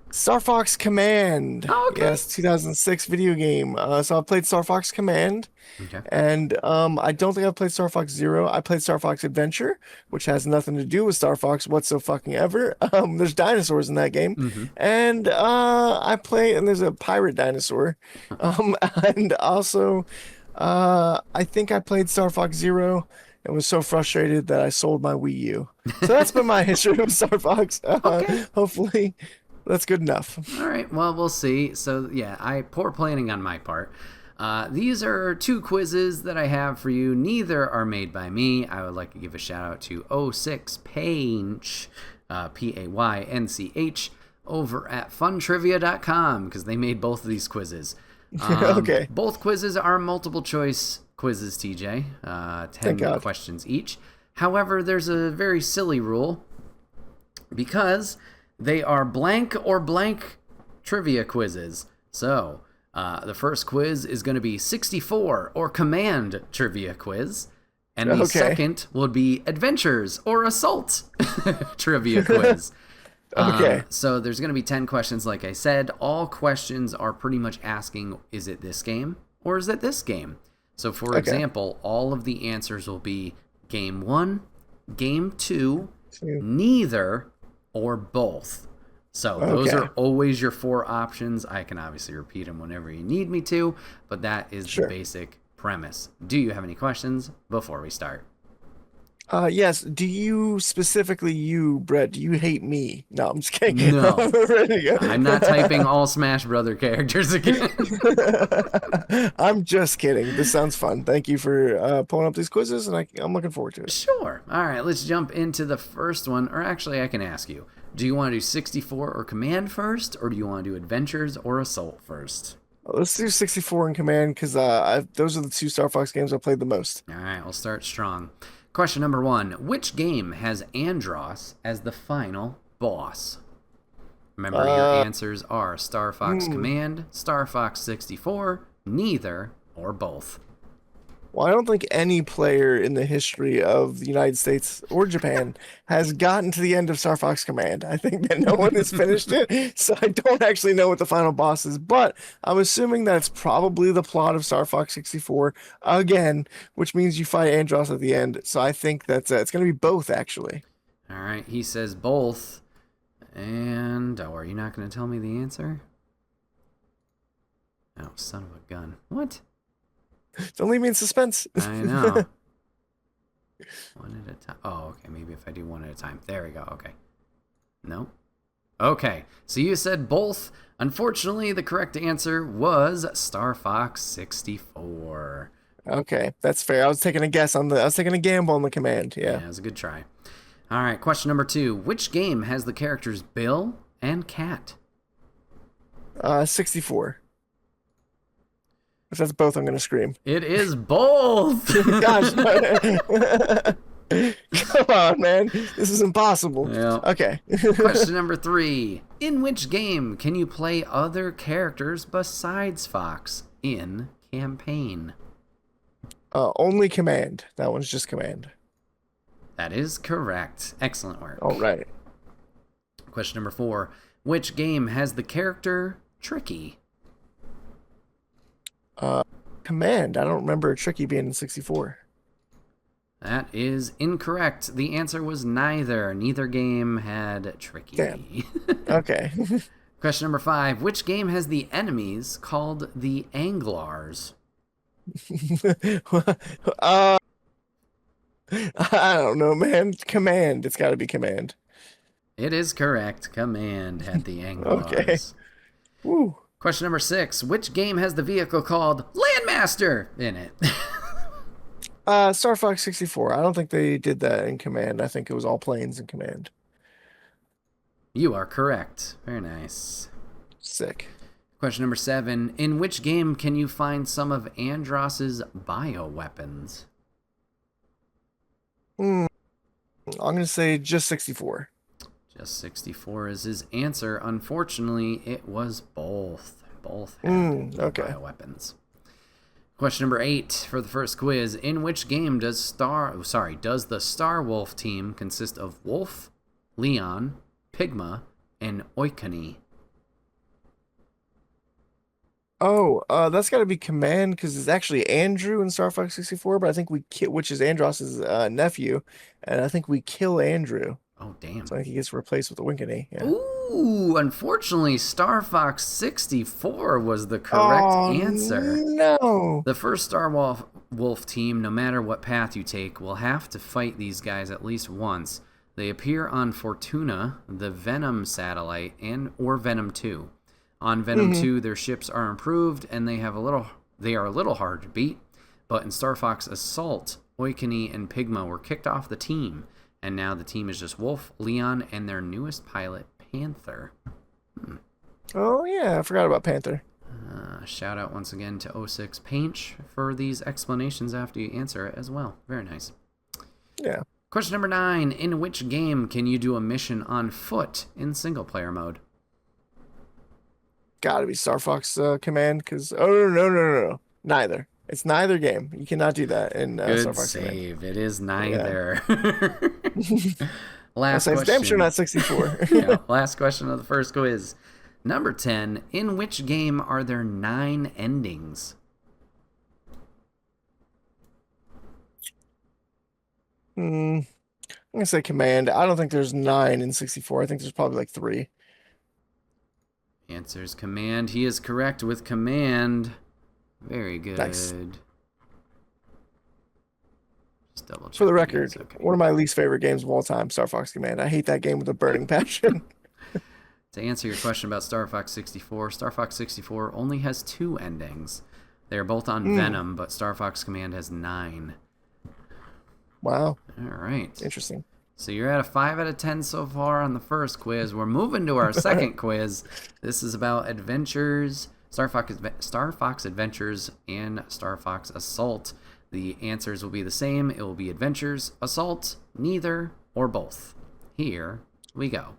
Star Fox Command. Oh, okay. Yes, 2006 video game. So I played Star Fox Command. Okay. And I don't think I've played Star Fox Zero. I played Star Fox Adventure, which has nothing to do with Star Fox whatsoever. There's dinosaurs in that game. And and there's a pirate dinosaur. And also, I think I played Star Fox Zero and was so frustrated that I sold my Wii U. So that's been my history with Star Fox. Hopefully that's good enough. All right, well, we'll see. So, yeah, poor planning on my part. These are two quizzes that I have for you. Neither are made by me. I would like to give a shout out to 06Paynch, Paynch, over at funtrivia.com because they made both of these quizzes. Okay. Both quizzes are multiple choice quizzes, TJ. 10 questions each. However, there's a very silly rule because they are blank or blank trivia quizzes. So, the first quiz is going to be 64 or Command trivia quiz. And the second will be Adventures or Assault trivia quiz. So there's going to be 10 questions, like I said. All questions are pretty much asking, is it this game or is it this game? So, for example, all of the answers will be Game 1, Game 2, neither, or both. So those Okay, are always your 4 options. I can obviously repeat them whenever you need me to, but that is the sure. basic premise. Do you have any questions before we start? Yes. Do you specifically, you, Brett, do you hate me? No, I'm just kidding. No. We're ready I'm not typing to all Smash Brother characters again. go. I'm just kidding. This sounds fun. Thank you for pulling up these quizzes, and I'm looking forward to it. Sure. All right, let's jump into the first one. Or actually, I can ask you, do you want to do 64 or Command first, or do you want to do Adventures or Assault first? Let's do 64 in Command because those are the two Star Fox games I played the most. All right, we'll start strong. Question number 1. Which game has Andross as the final boss? Remember, your answers are Star Fox Command, Star Fox 64, neither, or both. Well, I don't think any player in the history of the United States or Japan has gotten to the end of Star Fox Command. I think that no one has finished it, so I don't actually know what the final boss is, but I'm assuming that it's probably the plot of Star Fox 64 again, which means you fight Andross at the end. So I think that's it's going to be both, actually. All right, he says both. And, oh, are you not going to tell me the answer? Oh, son of a gun. What? Don't leave me in suspense. I know. One at a time. Oh, okay. Maybe if I do one at a time. There we go. Okay. No. Okay. So you said both. Unfortunately, the correct answer was Star Fox 64. Okay, that's fair. I was taking a guess on I was taking a gamble on the Command. Yeah. It was a good try. All right. Question number 2. Which game has the characters Bill and Cat? 64. If that's both, I'm gonna scream. It is both. Gosh. Come on, man. This is impossible. Yeah. Okay. Question number 3. In which game can you play other characters besides Fox in campaign? Only Command. That one's just Command. That is correct. Excellent work. All right. Question number 4. Which game has the character Tricky? Command. I don't remember Tricky being in 64. That is incorrect. The answer was neither. Neither game had Tricky. Damn. Okay. Question number 5. Which game has the enemies called the Anglars? I don't know, man. Command. It's got to be Command. It is correct. Command had the Anglars. Okay. Woo. Question number 6. Which game has the vehicle called Landmaster in it? Star Fox 64. I don't think they did that in Command. I think it was all planes in Command. You are correct. Very nice. Sick. Question number 7. In which game can you find some of Andross's bioweapons? I'm going to say just 64. Just 64 is his answer. Unfortunately, it was both. Both had Okay. bioweapons. Question number 8 for the first quiz. In which game does the Star Wolf team consist of Wolf, Leon, Pigma, and Oikoni? Oh, that's got to be Command because it's actually Andrew in Star Fox 64, but I think which is Andross's nephew, and I think we kill Andrew. Oh, damn. So I think he gets replaced with a Winkany. Yeah. Ooh, unfortunately, Star Fox 64 was the correct answer. No. The first Star Wolf team, no matter what path you take, will have to fight these guys at least once. They appear on Fortuna, the Venom satellite, or Venom 2. On Venom 2, their ships are improved, and they are a little hard to beat. But in Star Fox Assault, Oikoni and Pigma were kicked off the team, and now the team is just Wolf, Leon, and their newest pilot, Panther. Oh, yeah. I forgot about Panther. Shout out once again to 06 Painch for these explanations after you answer it as well. Very nice. Yeah. Question number 9. In which game can you do a mission on foot in single-player mode? Got to be Star Fox Command because no. Neither. It's neither game. You cannot do that in Star Good Fox Command. save. It is neither. Last Last question. Damn sure not 64. Yeah, last question of the first quiz. Number 10. In which game are there 9 endings? I'm gonna say Command. I don't think there's 9 in 64. I think there's probably like 3. Answers Command. He is correct with Command. Very good. Nice. Just double check. For the record, Okay. one of my least favorite games of all time, Star Fox Command. I hate that game with a burning passion. To answer your question about Star Fox 64, Star Fox 64 only has 2 endings. They are both on Venom, but Star Fox Command has 9. Wow. All right. Interesting. So you're at a 5 out of 10 so far on the first quiz. We're moving to our second quiz. This is about adventures, Star Fox Adventures and Star Fox Assault. The answers will be the same. It will be Adventures, Assault, neither, or both. Here we go.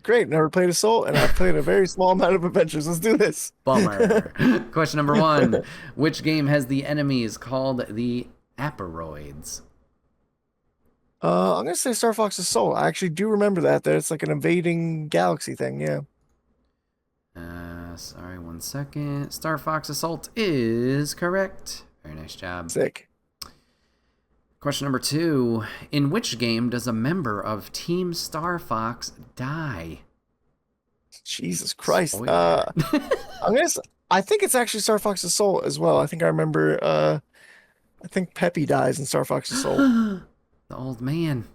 Great. Never played Assault, and I've played a very small amount of Adventures. Let's do this. Bummer. Question number 1. Which game has the enemies called the Aperoids? I'm going to say Star Fox Assault. I actually do remember that. It's like an invading galaxy thing, yeah. Sorry, 1 second. Star Fox Assault is correct. Very nice job. Sick. Question number 2. In which game does a member of Team Star Fox die? Jesus Christ. Spoiler. I think it's actually Star Fox Assault as well. I think I remember, I think Peppy dies in Star Fox Assault. The old man.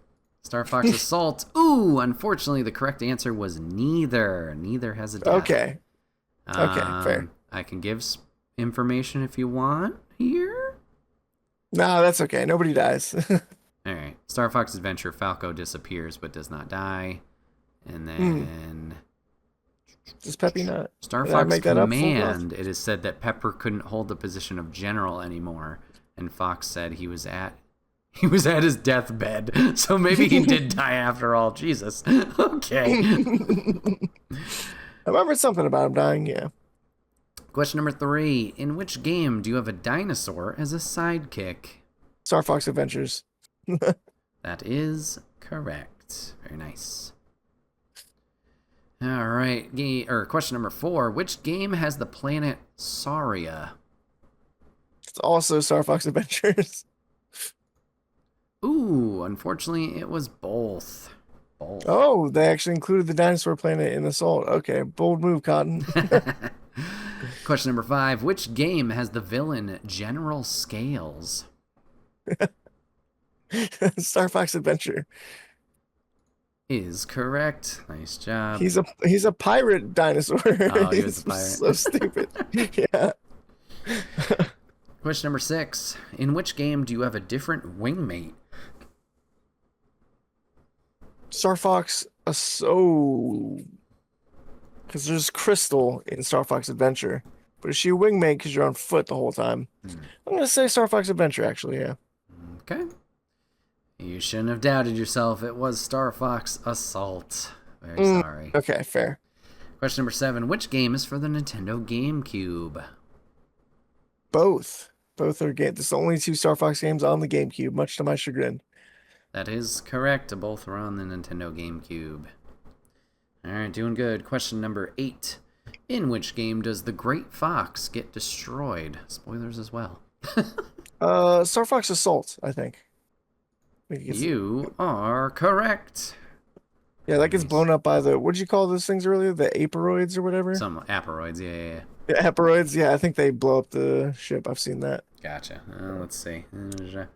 Star Fox Assault. Ooh, unfortunately, the correct answer was neither. Neither has a death. Okay. Okay, fair. I can give information if you want here. No, that's okay. Nobody dies. All right. Star Fox Adventure, Falco disappears but does not die. And then Does Peppy not? Star Did I Fox make that up? Command, it is said that Pepper couldn't hold the position of general anymore, and Fox said he was at his deathbed. So maybe he did die after all. Jesus. Okay. I remember something about him dying, yeah. Question number 3. In which game do you have a dinosaur as a sidekick? Star Fox Adventures. That is correct. Very nice. All right. Question number 4. Which game has the planet Saria? It's also Star Fox Adventures. Ooh, unfortunately, it was both. Oh, they actually included the dinosaur planet in Assault. Okay, bold move, Cotton. Question number 5. Which game has the villain General Scales? Star Fox Adventure. Is correct. Nice job. He's a pirate dinosaur. Oh, he was a pirate. So stupid. Yeah. Question number 6. In which game do you have a different wingmate? Star Fox Assault. Because there's Crystal in Star Fox Adventure. But is she a wingmate because you're on foot the whole time? I'm going to say Star Fox Adventure, actually, yeah. Okay. You shouldn't have doubted yourself. It was Star Fox Assault. Very sorry. Okay, fair. Question number 7. Which game is for the Nintendo GameCube? Both. Both are games. This is the only 2 Star Fox games on the GameCube, much to my chagrin. That is correct. Both were on the Nintendo GameCube. All right, doing good. Question number 8. In which game does the Great Fox get destroyed? Spoilers as well. Star Fox Assault, I think. You are correct. Yeah, that gets blown up by the, what did you call those things earlier? The Aperoids or whatever? Some Aperoids, yeah. The Aperoids, yeah, I think they blow up the ship. I've seen that. Gotcha. Let's see. Yeah,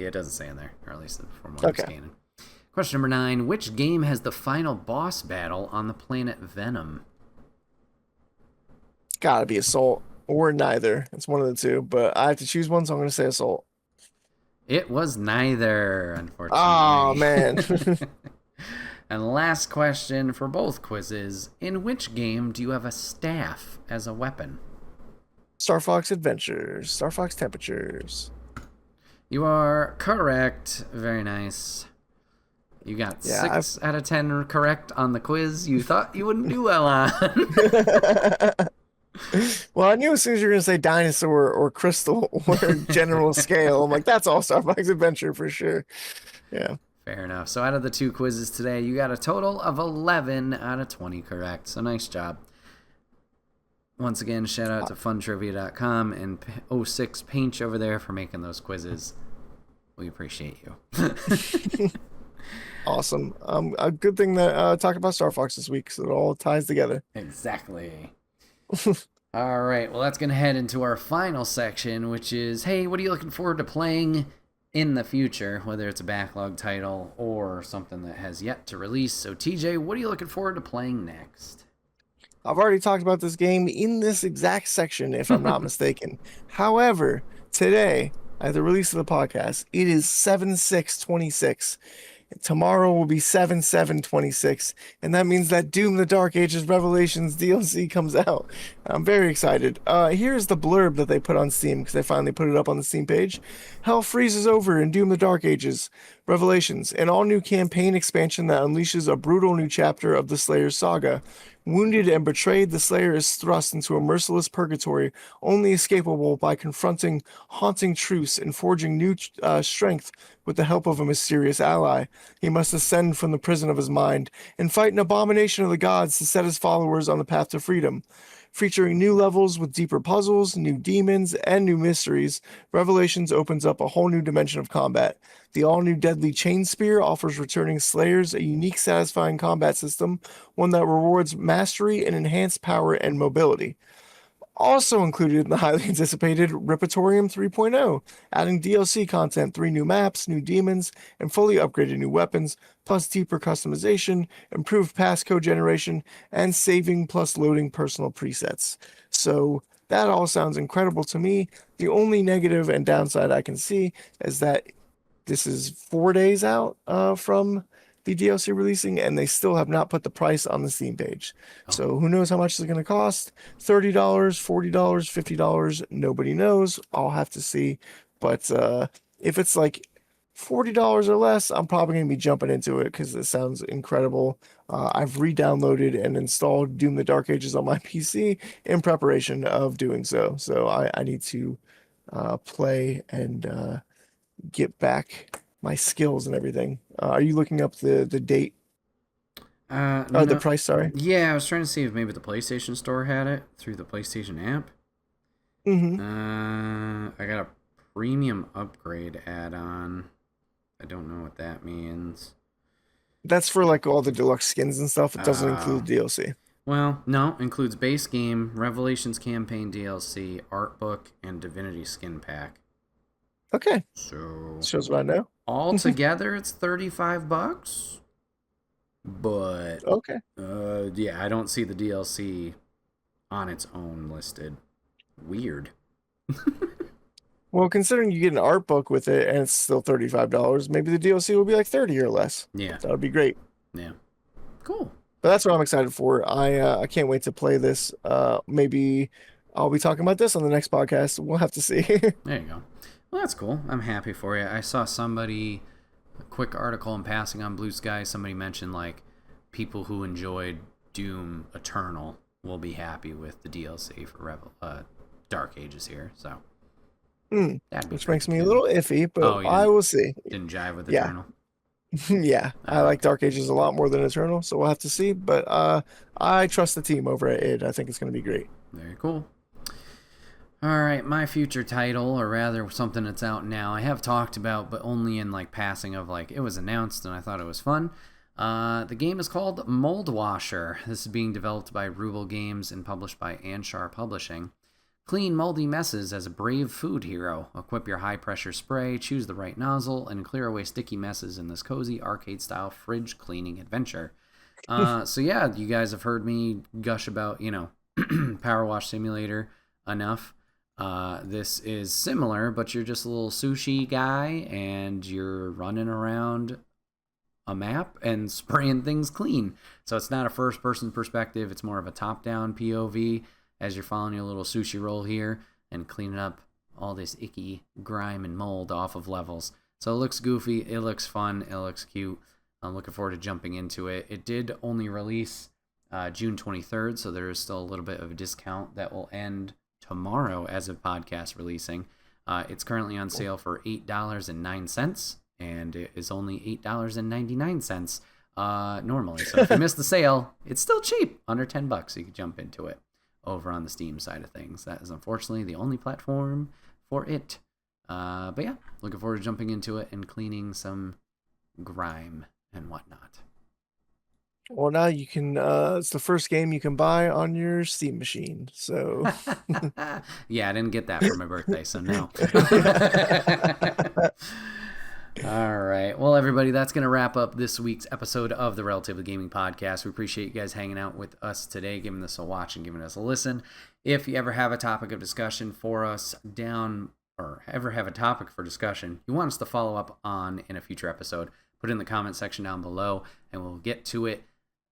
it doesn't say in there, or at least from what I'm scanning. Question number 9. Which game has the final boss battle on the planet Venom? Gotta be Assault, or neither. It's one of the 2, but I have to choose one, so I'm going to say Assault. It was neither, unfortunately. Oh, man. And last question for both quizzes. In which game do you have a staff as a weapon? Star Fox Adventures. Star Fox Temperatures. You are correct. Very nice. You got 6 out of 10 correct on the quiz you thought you wouldn't do well on. Well, I knew as soon as you were going to say dinosaur or crystal or general scale, I'm like, that's all Star Fox Adventure for sure. Yeah. Fair enough. So out of the 2 quizzes today, you got a total of 11 out of 20 correct. So nice job. Once again, shout out to funtrivia.com and 06 Painch over there for making those quizzes. We appreciate you. Awesome. A good thing that talk about StarFox this week, so it all ties together. Exactly. All right, well, that's going to head into our final section, which is, hey, what are you looking forward to playing in the future, whether it's a backlog title or something that has yet to release? So, TJ, what are you looking forward to playing next? I've already talked about this game in this exact section, if I'm not mistaken. However, today, at the release of the podcast, it is 7/6/26. Tomorrow will be 7/7/26, and that means that Doom the Dark Ages Revelations DLC comes out. I'm very excited. Here's the blurb that they put on Steam, because they finally put it up on the Steam page. Hell freezes over in Doom the Dark Ages Revelations, an all-new campaign expansion that unleashes a brutal new chapter of the Slayer's saga. Wounded and betrayed, the Slayer is thrust into a merciless purgatory, only escapable by confronting haunting truths and forging new strength with the help of a mysterious ally. He must ascend from the prison of his mind and fight an abomination of the gods to set his followers on the path to freedom. Featuring new levels with deeper puzzles, new demons, and new mysteries, Revelations opens up a whole new dimension of combat. The all-new Deadly Chain Spear offers returning Slayers a unique, satisfying combat system, one that rewards mastery and enhanced power and mobility. Also included in the highly anticipated Repertorium 3.0, adding DLC content, 3 new maps, new demons, and fully upgraded new weapons, plus deeper customization, improved passcode generation, and saving plus loading personal presets. So that all sounds incredible to me. The only negative and downside I can see is that this is 4 days out from the DLC releasing, and they still have not put the price on the Steam page. So who knows how much it's going to cost? $30, $40, $50? Nobody knows. I'll have to see. But if it's like $40 or less, I'm probably going to be jumping into it because it sounds incredible. I've re-downloaded and installed Doom the Dark Ages on my PC in preparation of doing so. So I need to play and get back my skills and everything. Are you looking up the date? No. The price, sorry. Yeah, I was trying to see if maybe the PlayStation Store had it through the PlayStation app. I got a premium upgrade add-on. I don't know what that means. That's for like all the deluxe skins and stuff. It doesn't include DLC. Well, no, includes base game, Revelations campaign DLC, art book, and Divinity skin pack. Okay. So shows what I know. All together, it's $35. But okay. Yeah, I don't see the DLC on its own listed. Weird. Well, considering you get an art book with it and it's still $35, maybe the DLC will be like 30 or less. Yeah, that would be great. Yeah, cool. But that's what I'm excited for. I can't wait to play this. Maybe I'll be talking about this on the next podcast. We'll have to see. There you go. Well, that's cool. I'm happy for you. I saw somebody, a quick article in passing on Blue Sky, somebody mentioned like people who enjoyed Doom Eternal will be happy with the DLC for Dark Ages here. So, which makes me a little iffy, but I will see. Didn't jive with Eternal. Yeah, I like Dark Ages a lot more than Eternal, so we'll have to see. But I trust the team over at id. I think it's going to be great. Very cool. All right, my future title, or rather something that's out now, I have talked about, but only in like passing of like it was announced and I thought it was fun. The game is called Moldwasher. This is being developed by Ruble Games and published by Anshar Publishing. Clean moldy messes as a brave food hero. Equip your high-pressure spray, choose the right nozzle, and clear away sticky messes in this cozy arcade-style fridge cleaning adventure. So yeah, you guys have heard me gush about, Power Wash Simulator enough. This is similar, but you're just a little sushi guy, and you're running around a map and spraying things clean. So it's not a first-person perspective. It's more of a top-down POV as you're following your little sushi roll here and cleaning up all this icky grime and mold off of levels. So it looks goofy. It looks fun. It looks cute. I'm looking forward to jumping into it. It did only release June 23rd, so there is still a little bit of a discount that will end tomorrow as of podcast releasing. It's currently on sale for $8.09, and it is only $8.99 normally. So if you missed the sale, it's still cheap, under $10. You can jump into it over on the Steam side of things. That is unfortunately the only platform for it. But yeah, looking forward to jumping into it and cleaning some grime and whatnot. Well, now you can. It's the first game you can buy on your Steam machine. So Yeah, I didn't get that for my birthday, so no. All right. Well, everybody, that's going to wrap up this week's episode of the Relatively Gaming Podcast. We appreciate you guys hanging out with us today, giving us a watch and giving us a listen. If you ever have a topic of discussion for us or ever have a topic for discussion you want us to follow up on in a future episode, put it in the comment section down below, and we'll get to it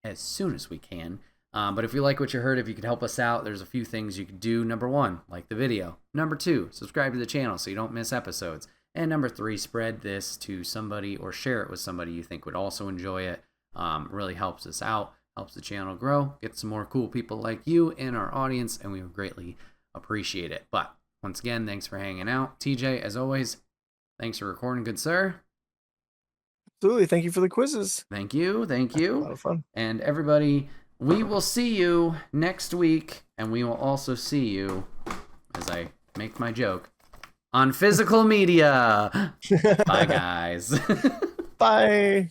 as soon as we can. But if you like what you heard, if you could help us out, there's a few things you could do. Number 1, like the video. Number 2, subscribe to the channel so you don't miss episodes. And number 3, spread this to somebody or share it with somebody you think would also enjoy it. Really helps us out, helps the channel grow, get some more cool people like you in our audience, and we would greatly appreciate it. But once again, thanks for hanging out. TJ, as always, thanks for recording, good sir. absolutely, thank you for the quizzes. Thank you. A lot of fun. And everybody, we will see you next week, and we will also see you, as I make my joke, on physical media. Bye, guys. Bye.